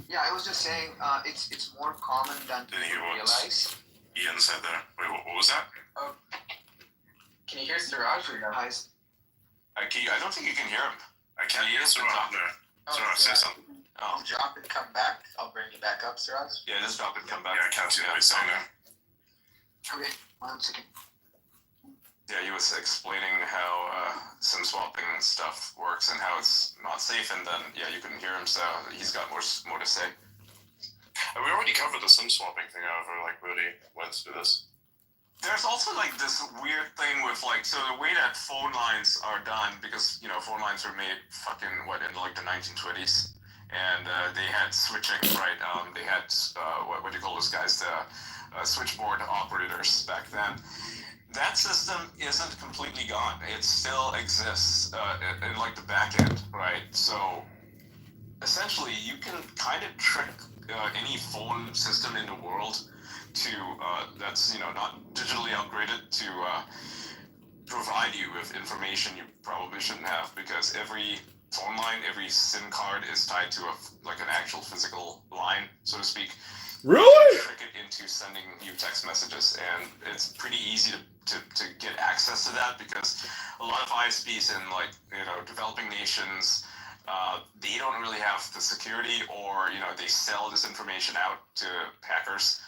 yeah, I was just saying it's more common than Didn't hear people what realize. Ian said there. Wait, what was that? Can you hear Siraj or no? I don't think you can hear him. I can't hear Suraj. Suraj, say something. Oh, Drop and come back. I'll bring you back up, Siraj. yeah, just drop it, come back. Yeah, I can't see what he's saying there. Okay, 1 second. Yeah, he was explaining how SIM swapping stuff works and how it's not safe, and then you couldn't hear him, so he's got more to say. We already covered the SIM swapping thing, however, really went through this. There's also this weird thing with so the way that phone lines are done, because phone lines were made fucking in the 1920s, and they had switching, right? They had what do you call those guys? The switchboard operators back then. That system isn't completely gone. It still exists in the back end, right? So essentially, you can kind of trick any phone system in the world to that's not digitally upgraded to provide you with information you probably shouldn't have, because every phone line, every SIM card is tied to an actual physical line, so to speak. Really? You trick it into sending you text messages, and it's pretty easy to get access to that, because a lot of ISPs in developing nations, they don't really have the security, or they sell this information out to hackers,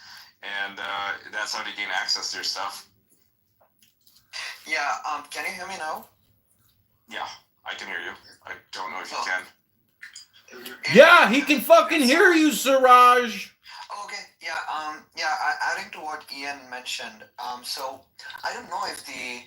and that's how they gain access to your stuff. Yeah, can you hear me now? Yeah, I can hear you. I don't know if you can. Yeah, he can fucking hear you, Siraj. Okay, adding to what Ian mentioned, so I don't know if the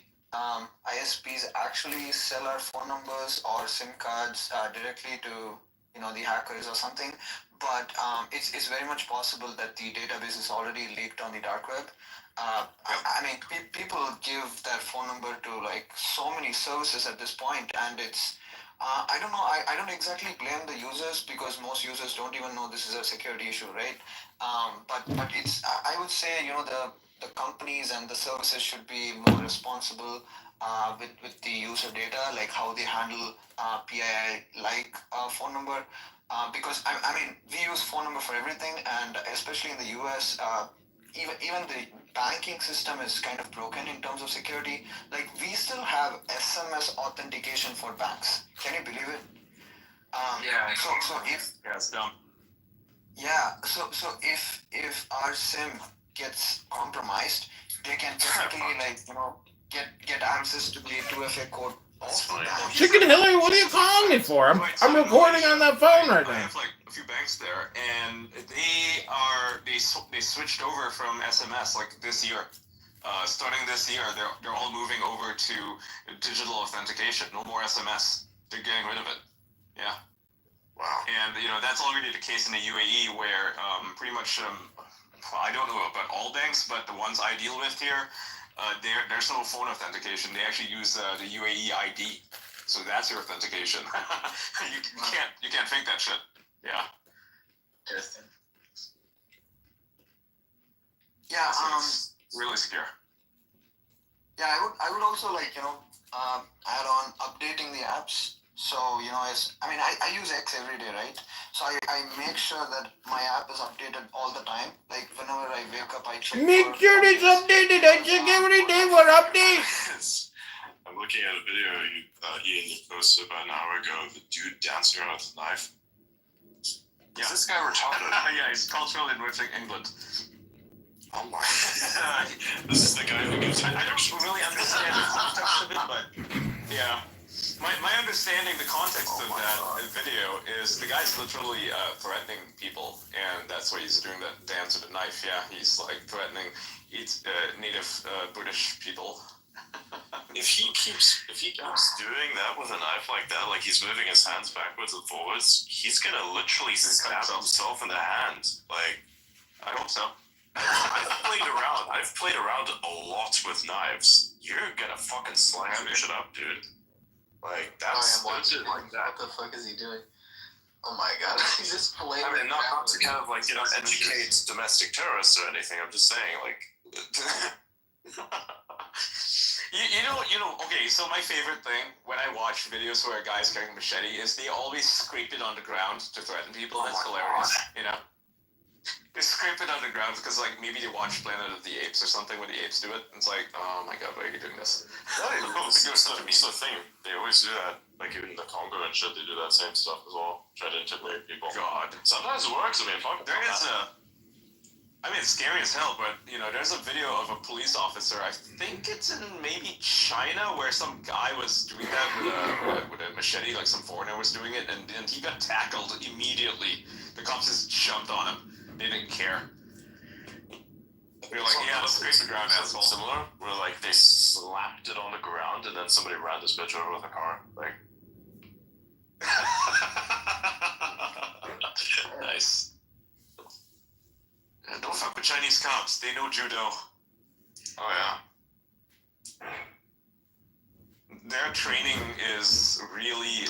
ISPs actually sell our phone numbers or SIM cards directly to the hackers or something, but it's very much possible that the database is already leaked on the dark web. I mean, people give their phone number to so many services at this point, and it's I don't know. I don't exactly blame the users, because most users don't even know this is a security issue, right? But it's I would say the companies and the services should be more responsible with the user data, like how they handle PII phone number, because I mean, we use phone number for everything, and especially in the US, even the banking system is kind of broken in terms of security. We still have SMS authentication for banks. Can you believe it? So if it's dumb. yeah, so if our SIM gets compromised, they can technically get access to the 2FA code of the bank. Chicken Hillary, what are you calling me for? I'm recording on that phone right I now. have a few banks there, and they switched over from SMS this year. Starting this year, they're all moving over to digital authentication. No more SMS. They're getting rid of it. Yeah. Wow. And that's already the case in the UAE, where pretty much I don't know about all banks, but the ones I deal with here, there's no phone authentication. They actually use the UAE ID, so that's your authentication. you can't fake that shit. Yeah. Interesting. Yeah. It's really secure. Yeah, I would also add on updating the apps. So, I use X every day, right? So I make sure that my app is updated all the time. Like whenever I wake up, I check. Make sure it's updated. I check every day for updates. I'm looking at a video Ian, you posted about an hour ago of the dude dancing around with a knife. Yeah. Is this guy retarded? Yeah, he's culturally enriching England. Oh my. This is the guy who gives you I don't really understand the context of it, but yeah. My understanding, the context of that video is the guy's literally threatening people, and that's why he's doing that dance with a knife. Yeah, he's like threatening native British people. If he keeps doing that with a knife like that, like he's moving his hands backwards and forwards, he's gonna literally stab himself in the hand. Like, I hope so. I've played around a lot with knives. You're gonna fucking slice that shit up, dude. Like, that's watching like that. What the fuck is he doing? Oh my god, he's just playing. I mean, not to kind of like, educate domestic terrorists or anything. I'm just saying, like. You know. Okay, so my favorite thing when I watch videos where a guy's carrying a machete is they always scrape it on the ground to threaten people. That's hilarious. God. You know, they scrape it on the ground because like maybe they watch Planet of the Apes or something when the apes do it. And it's like, oh my god, why are you doing this? It's the thing. They always do that. Like even in the Congo and shit, they do that same stuff as well. Try to intimidate people. God. Sometimes it works. I mean, fuck. There is it's scary as hell, but, there's a video of a police officer, I think it's in maybe China, where some guy was doing that with a machete, like some foreigner was doing it, and he got tackled immediately. The cops just jumped on him. They didn't care. They're like, yeah, let's scrape the ground, asshole. Similar, where, like, they slapped it on the ground, and then somebody ran this bitch over with a car. Like... Nice. Don't fuck with Chinese cops. They know judo. Oh, yeah. Their training is really,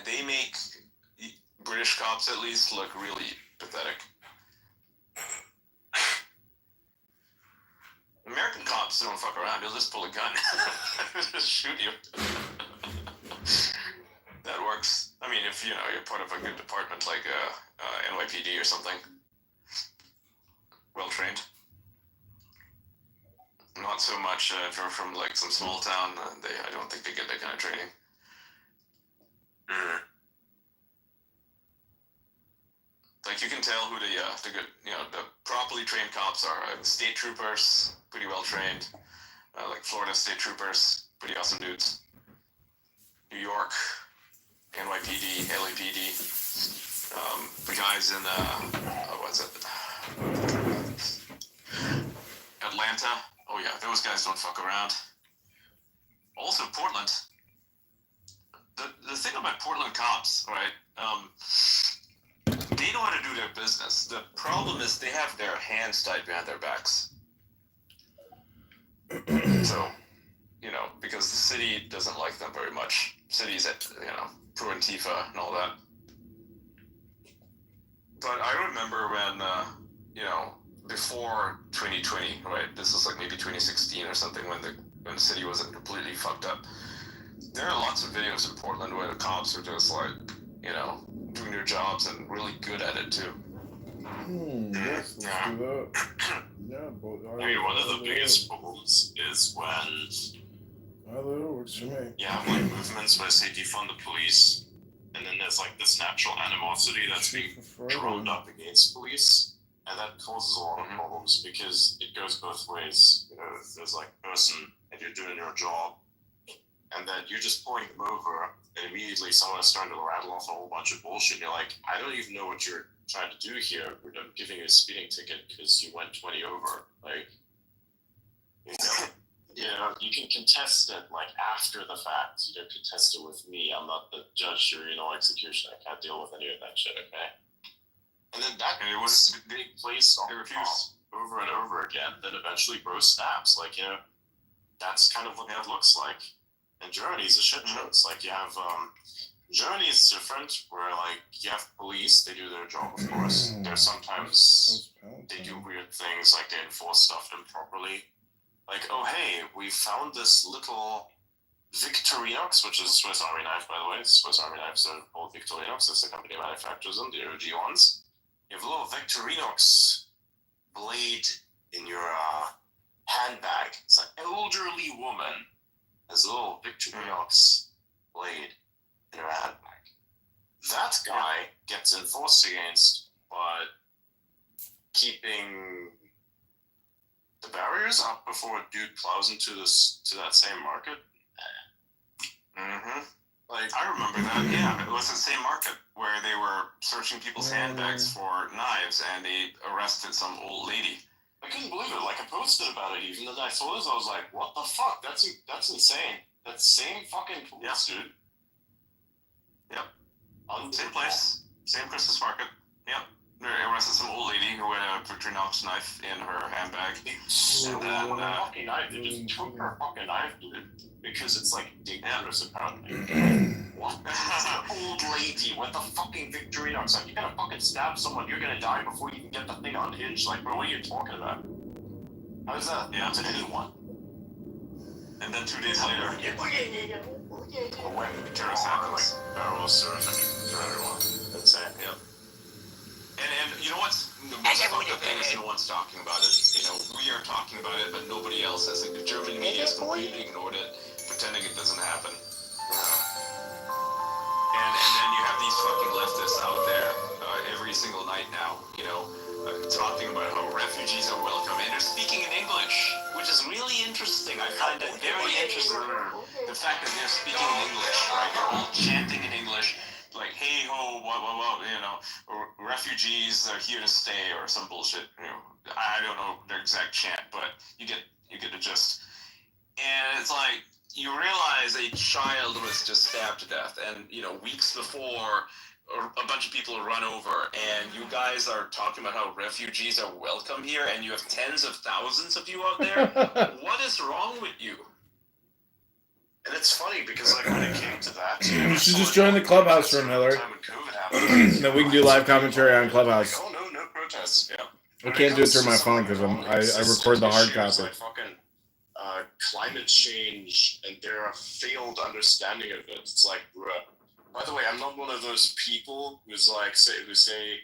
they make British cops, at least, look really pathetic. American cops don't fuck around. They'll just pull a gun. Just shoot you. That works. I mean, if, you're part of a good department like NYPD or something. Well trained. Not so much if you're from like some small town. I don't think they get that kind of training. Like you can tell who the good, the properly trained cops are. State troopers, pretty well trained. Like Florida state troopers, pretty awesome dudes. New York, NYPD, LAPD. The guys in what's it? Atlanta. Oh yeah, those guys don't fuck around. Also Portland. The thing about Portland cops, right? They know how to do their business. The problem is they have their hands tied behind their backs. So, because the city doesn't like them very much. City's pro Antifa and all that. But I remember when, before 2020, right? This was like maybe 2016 or something when the city wasn't completely fucked up. There are lots of videos in Portland where the cops are just like, doing their jobs and really good at it too. Yes, let's do that. Yeah, but I mean, one of the biggest problems is when works for me. you have like movements where say defund the police, and then there's like this natural animosity that's being drummed up against police, and that causes a lot of problems because it goes both ways. If there's like a person and you're doing your job, and then you're just pulling them over, and immediately someone's starting to rattle off a whole bunch of bullshit, and you're like, I don't even know what you're trying to do here. I'm giving you a speeding ticket because you went 20 over. Like, you can contest it like after the fact. You don't contest it with me. I'm not the judge or executioner. I can't deal with any of that shit. Okay. And then that was being placed on the top over and over again. Then eventually, bro snaps. Like that's kind of what that looks like. And Germany's a shit show. It's like you have Germany is different, where like you have police, they do their job, of course. There's sometimes they do weird things, like they enforce stuff improperly. Like, oh hey, we found this little Victorinox, which is a Swiss Army knife, by the way. Swiss Army knives are called Victorinox. That's the company that manufactures them, the OG ones. You have a little Victorinox blade in your handbag. It's an elderly woman has a little Victorinox blade in her handbag. That guy gets enforced against by keeping the barriers up before a dude plows into that same market. Mm-hmm. Like, I remember that. Yeah, it was the same market where they were searching people's handbags for knives, and they arrested some old lady. I couldn't believe it. Like, I posted about it even, and I saw this. I was like, "What the fuck? That's insane." That same fucking place, dude. Yep. Same place, same Christmas market. Yep. They arrested some old lady who had a Victorinox knife in her handbag. And then fucking knife. They just took her fucking knife, dude, because it's like dangerous apparently. What? An old lady with a fucking Victorinox. Like, you're gonna fucking stab someone, you're gonna die before you can get the thing unhinged. Like, bro, what are you talking about? How is that? Yeah. To anyone? And then 2 days later, When terrorist happens, barrel surfing for everyone. That's it. Yep. And you know what's the most fucked up thing is no one's talking about it. You know, we are talking about it, but nobody else has. Like, the German media has completely ignored it, pretending it doesn't happen. And then you have these fucking leftists out there every single night now, you know, talking about how refugees are welcome, and they're speaking in English, which is really interesting. I find it very interesting. The fact that they're speaking in English, right? They're all chanting in English, like, hey ho, what, you know, refugees are here to stay, or some bullshit. You know, I don't know their exact chant, but you get the gist. And it's like, you realize a child was just stabbed to death, and, you know, weeks before, a bunch of people run over, and you guys are talking about how refugees are welcome here, and you have tens of thousands of you out there. What is wrong with you? And it's funny because, like, when it came to that, You should just join the Clubhouse room, Hillary. And then we can do live commentary on Clubhouse. Like, oh no protests. Yeah. I can't do it through my phone because I record the hard copy. Like fucking climate change and their failed understanding of it. It's like, bruh. By the way, I'm not one of those people who say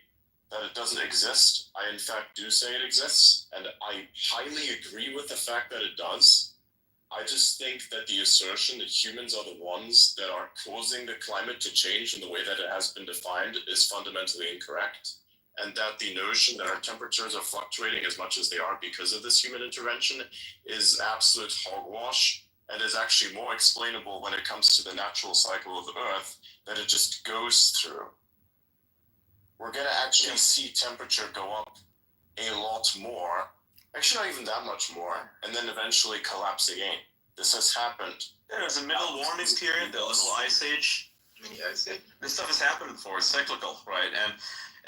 that it doesn't exist. I in fact do say it exists, and I highly agree with the fact that it does. I just think that the assertion that humans are the ones that are causing the climate to change in the way that it has been defined is fundamentally incorrect. And that the notion that our temperatures are fluctuating as much as they are because of this human intervention is absolute hogwash, and is actually more explainable when it comes to the natural cycle of the Earth that it just goes through. We're going to actually see temperature go up a lot more, actually not even that much more, and then eventually collapse again. This has happened. Yeah, there's a middle warming period, the little ice age. This stuff has happened before. It's cyclical, right?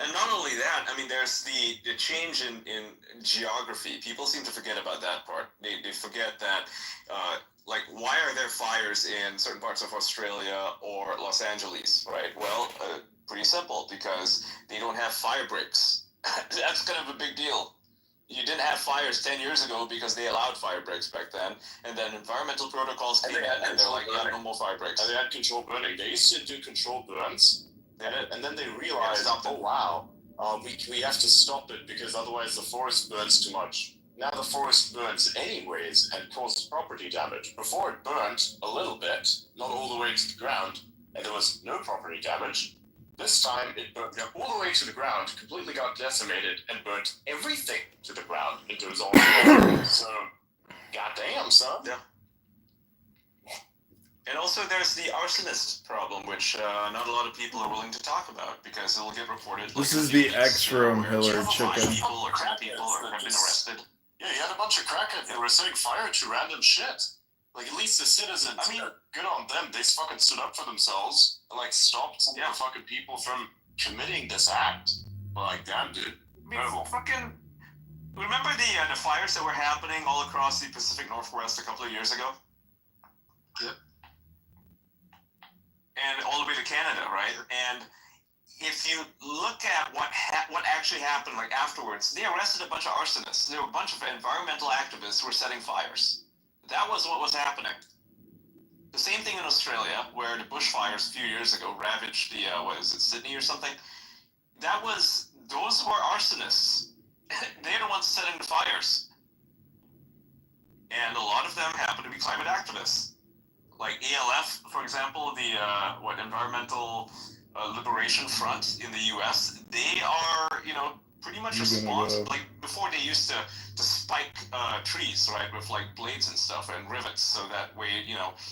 And not only that, I mean, there's the change in geography. People seem to forget about that part. They forget that, like, why are there fires in certain parts of Australia or Los Angeles, right? Well, pretty simple, because they don't have fire breaks. That's kind of a big deal. You didn't have fires 10 years ago because they allowed fire breaks back then, and then environmental protocols came in, and they're like, yeah, no more fire breaks. And they had controlled burning. They used to do controlled burns, and then they realized, oh wow, we have to stop it because otherwise the forest burns too much. Now the forest burns anyways and causes property damage. Before it burned a little bit, not all the way to the ground, and there was no property damage. This time it burned all the way to the ground, completely got decimated, and burnt everything to the ground into its own. So, goddamn, son. Yeah. And also there's the arsonist problem, which not a lot of people are willing to talk about because it'll get reported. This is the X room, Hillary Chicken. 5 people or 10 people have been arrested. Yeah, you had a bunch of crackheads that were setting fire to random shit. Like, at least the citizens, I mean, good on them. They fucking stood up for themselves and, like, stopped the fucking people from committing this act. But, like, damn, dude. Fucking... Remember the fires that were happening all across the Pacific Northwest a couple of years ago? Yep. And all the way to Canada, right? And if you look at what actually happened, like, afterwards, they arrested a bunch of arsonists. There were a bunch of environmental activists who were setting fires. That was what was happening. The same thing in Australia, where the bushfires a few years ago ravaged the Sydney or something. Those were arsonists. They're the ones setting the fires, and a lot of them happen to be climate activists. Like ELF, for example, the Environmental Liberation Front in the U.S. They are, pretty much responsible. Like before, they used to spike trees, right, with like blades and stuff and rivets, so that way,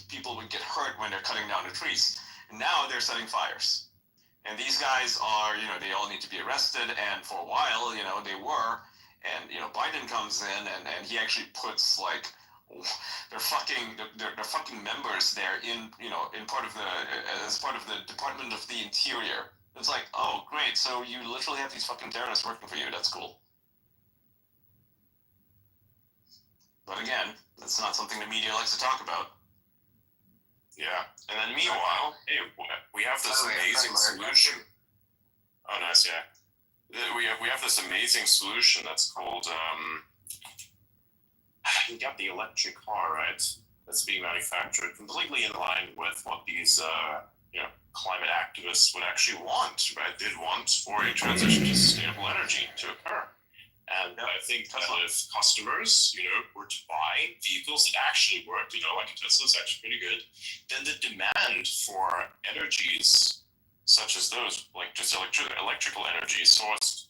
people would get hurt when they're cutting down the trees. And now they're setting fires. And these guys are, they all need to be arrested. And for a while, they were. And Biden comes in and he actually puts like they're fucking members there in as part of the Department of the Interior. It's like, oh great, so you literally have these fucking terrorists working for you. That's cool. But again, that's not something the media likes to talk about. Yeah, and then meanwhile, hey, we have this amazing solution. Oh, nice, yeah. We have this amazing solution that's called you got the electric car, right? That's being manufactured completely in line with what these climate activists would actually want, right? They'd want for a transition to sustainable energy to occur. And I think that if customers, were to buy vehicles that actually work, like a Tesla is actually pretty good, then the demand for energies such as those, like just electrical energy sourced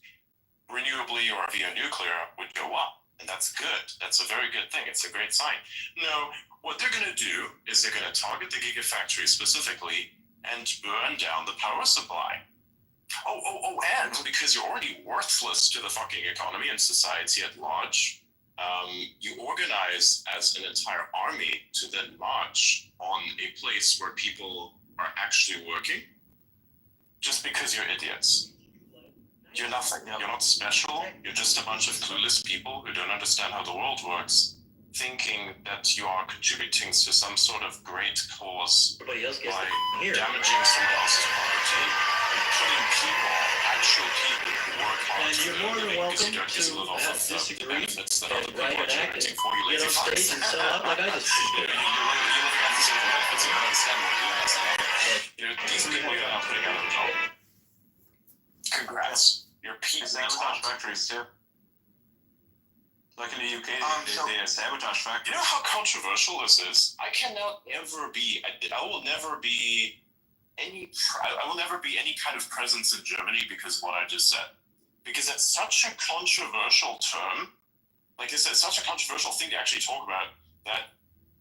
renewably or via nuclear, would go up. And that's good. That's a very good thing. It's a great sign. No, what they're going to do is they're going to target the gigafactory specifically and burn down the power supply. And because you're already worthless to the fucking economy and society at large, you organize as an entire army to then march on a place where people are actually working just because you're idiots. You're nothing. You're not special. You're just a bunch of clueless people who don't understand how the world works, thinking that you are contributing to some sort of great cause by damaging someone else's property and putting actual people who work hard And you're more than welcome to disagree and write an act and get on stage and sell out like I just did. These people you're not putting out of a job. Congrats. You're peak sabotage factories too. Like in the UK, they sabotage factories. You know how controversial this is? I will never be any kind of presence in Germany because of what I just said. Because it's such a controversial term. Like I said, it's such a controversial thing to actually talk about that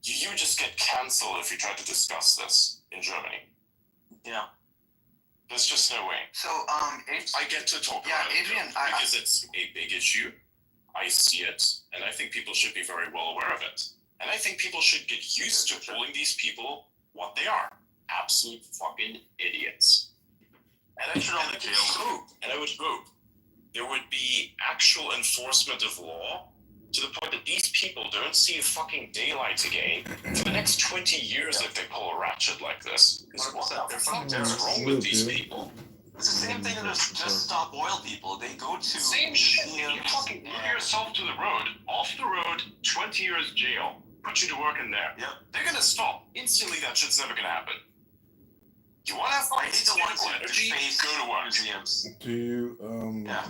you just get cancelled if you try to discuss this in Germany. Yeah. There's just no way. So, I get to talk about Adrian, it because it's a big issue. I see it, and I think people should be very well aware of it. And I think people should get used to calling these people what they are. Absolute fucking idiots. And I would hope there would be actual enforcement of law to the point that these people don't see fucking daylight again for the next 20 years if they pull a ratchet like this. Because what the fuck is wrong with these people? It's the same thing as just stop oil people. They go to same shit. You fucking put yourself to the road, off the road, 20 years jail, put you to work in there. Yep. They're gonna stop instantly. That shit's never gonna happen. You want to have fucking sustainable energy? Go to work. Museums. Do you Yeah.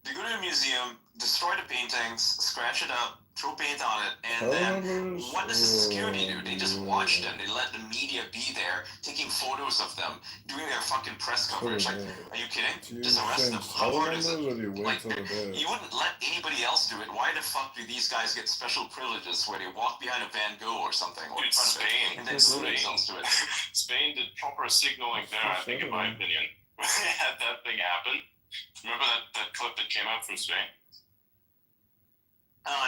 You go to a museum, destroy the paintings, scratch it up, throw paint on it, and then what does the security do? They just watch them. They let the media be there, taking photos of them, doing their fucking press coverage. Like, are you kidding? Do you Just arrest them. change How cell hard is it? numbers, or do you wait Like, till the day? you wouldn't let anybody else do it. Why the fuck do these guys get special privileges where they walk behind a Van Gogh or something, or in front of it, and then glue themselves to it? Spain did proper signaling there, I think, in my opinion. When they had that thing happen. Remember that clip that came out from Spain?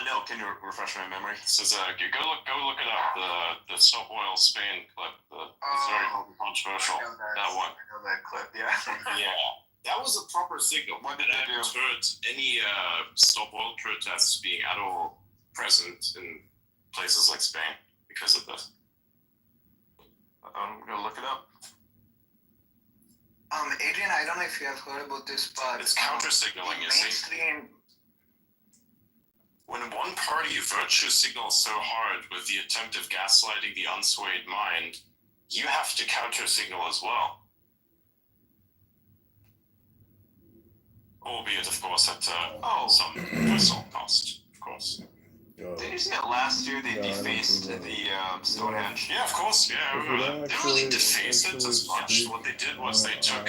No, can you refresh my memory? It says, go look it up. The Stop Oil Spain clip. It's very controversial. That one. I know that clip. Yeah. Yeah, that was a proper signal. What did And they I haven't do? heard any Stop Oil protests being at all present in places like Spain because of this. I'm gonna look it up. Adrian, I don't know if you have heard about this, but It's counter signaling, the you see. mainstream. When one party virtue signals so hard with the attempt of gaslighting the unswayed mind, you have to counter signal as well. Albeit, of course, at some personal cost, of course. Did you see that last year they defaced the Stonehenge? Yeah, of course, yeah. If we don't They didn't really actually- deface it as much. speak, What they did was they took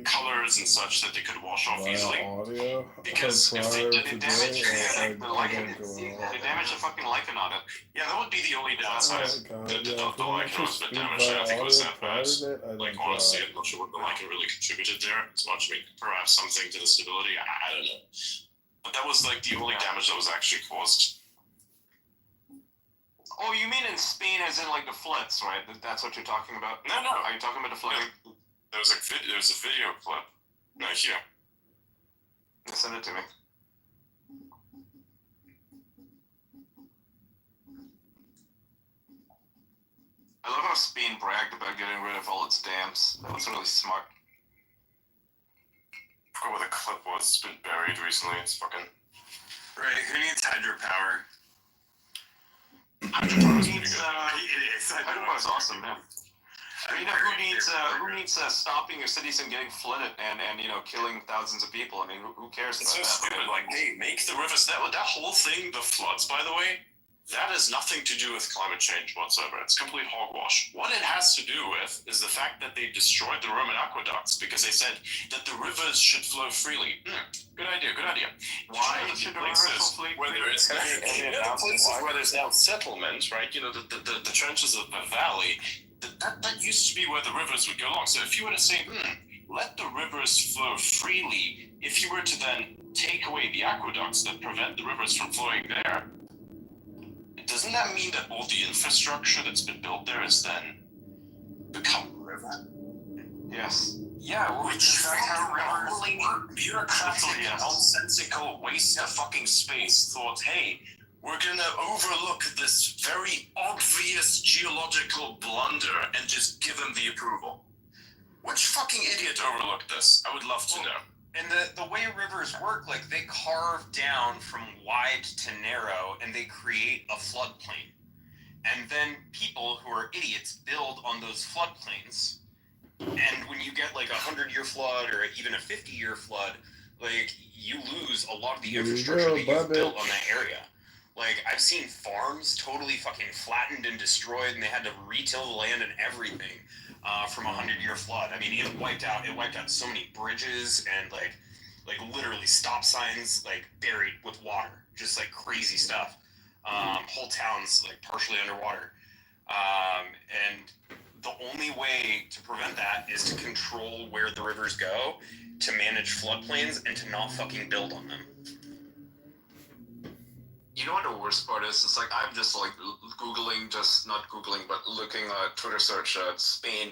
colors and such that they could wash off via easily. audio Because if they prior did to They damaged today, the I lichen. don't go They damaged the fucking lichen on it. Yeah, that would be the only downside. God, The yeah, if we don't lichen actually was a bit speak damaged. I via don't think it was audio that prior bad. to that, I don't Like, go honestly, out. I'm not sure what the lichen really contributed there as much. I mean, perhaps something to the stability. I don't know. But that was like the only damage that was actually caused. Oh, you mean in Spain, as in like the floods, right? That's what you're talking about? No, no. Are you talking about the flooding? There was a video clip. No, here. Send it to me. I love how Spain bragged about getting rid of all its dams. That was really smart. I forgot what the clip was. It's been buried recently. It's fucking. Right, who needs hydropower? Hydropower is pretty good. Hydropower is awesome, yeah. You know, who needs stopping your cities and getting flooded and killing thousands of people? I mean, who cares It's about so that? stupid. Like, hey, make the rivers. That whole thing, the floods, by the way, that has nothing to do with climate change whatsoever. It's complete hogwash. What it has to do with is the fact that they destroyed the Roman aqueducts because they said that the rivers should flow freely. Good idea. Good idea. Why should the rivers flow freely? where there is places where there's now settlement, right? You know, the trenches of the valley. That used to be where the rivers would go along. So if you were to say, let the rivers flow freely, if you were to then take away the aqueducts that prevent the rivers from flowing there, doesn't that mean that all the infrastructure that's been built there is then become a river? Yes. Yeah, which is how rivers work. Bureaucratic, Yes. nonsensical waste of fucking space thought, hey, we're gonna overlook this very obvious geological blunder and just give them the approval. Which fucking idiot overlooked this? I would love to know. And the way rivers work, like they carve down from wide to narrow and they create a floodplain. And then people who are idiots build on those floodplains. And when you get like 100-year flood or even a 50-year flood, like you lose a lot of the There you infrastructure go, that you've bye, built bitch. on that area. Like I've seen farms totally fucking flattened and destroyed, and they had to retill the land and everything from a 100-year flood. I mean, it wiped out so many bridges and like literally stop signs like buried with water, just like crazy stuff. Whole towns like partially underwater, and the only way to prevent that is to control where the rivers go, to manage floodplains, and to not fucking build on them. You know what the worst part is? It's like I'm just like Googling, just not Googling, but looking at Twitter search Spain,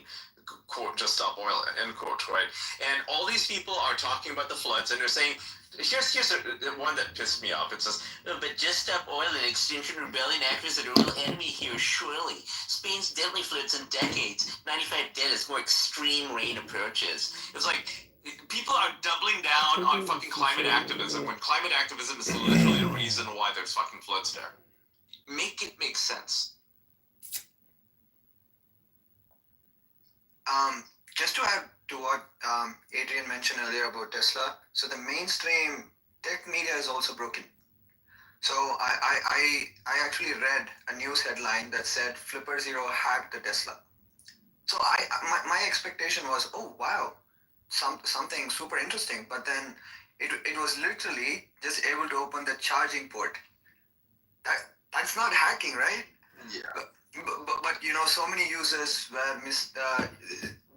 quote, just stop oil, end quote, right? And all these people are talking about the floods and they're saying, here's the one that pissed me off. It says, "No, but just stop oil and Extinction Rebellion actors are the real enemy here, surely. Spain's deadly floods in decades, 95 dead as more extreme rain approaches." It's like, people are doubling down on fucking climate activism when climate activism is literally the reason why there's fucking floods there. Make it make sense. Just to add to what Adrian mentioned earlier about Tesla, so the mainstream tech media is also broken. So I actually read a news headline that said Flipper Zero hacked the Tesla. So my expectation was, oh wow, something super interesting. But then it was literally just able to open the charging port. That's not hacking, right? Yeah. But so many users were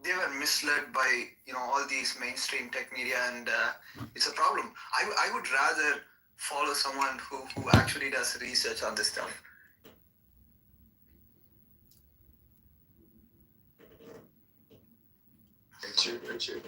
they were misled by all these mainstream tech media, and it's a problem. I would rather follow someone who actually does research on this stuff. Richard.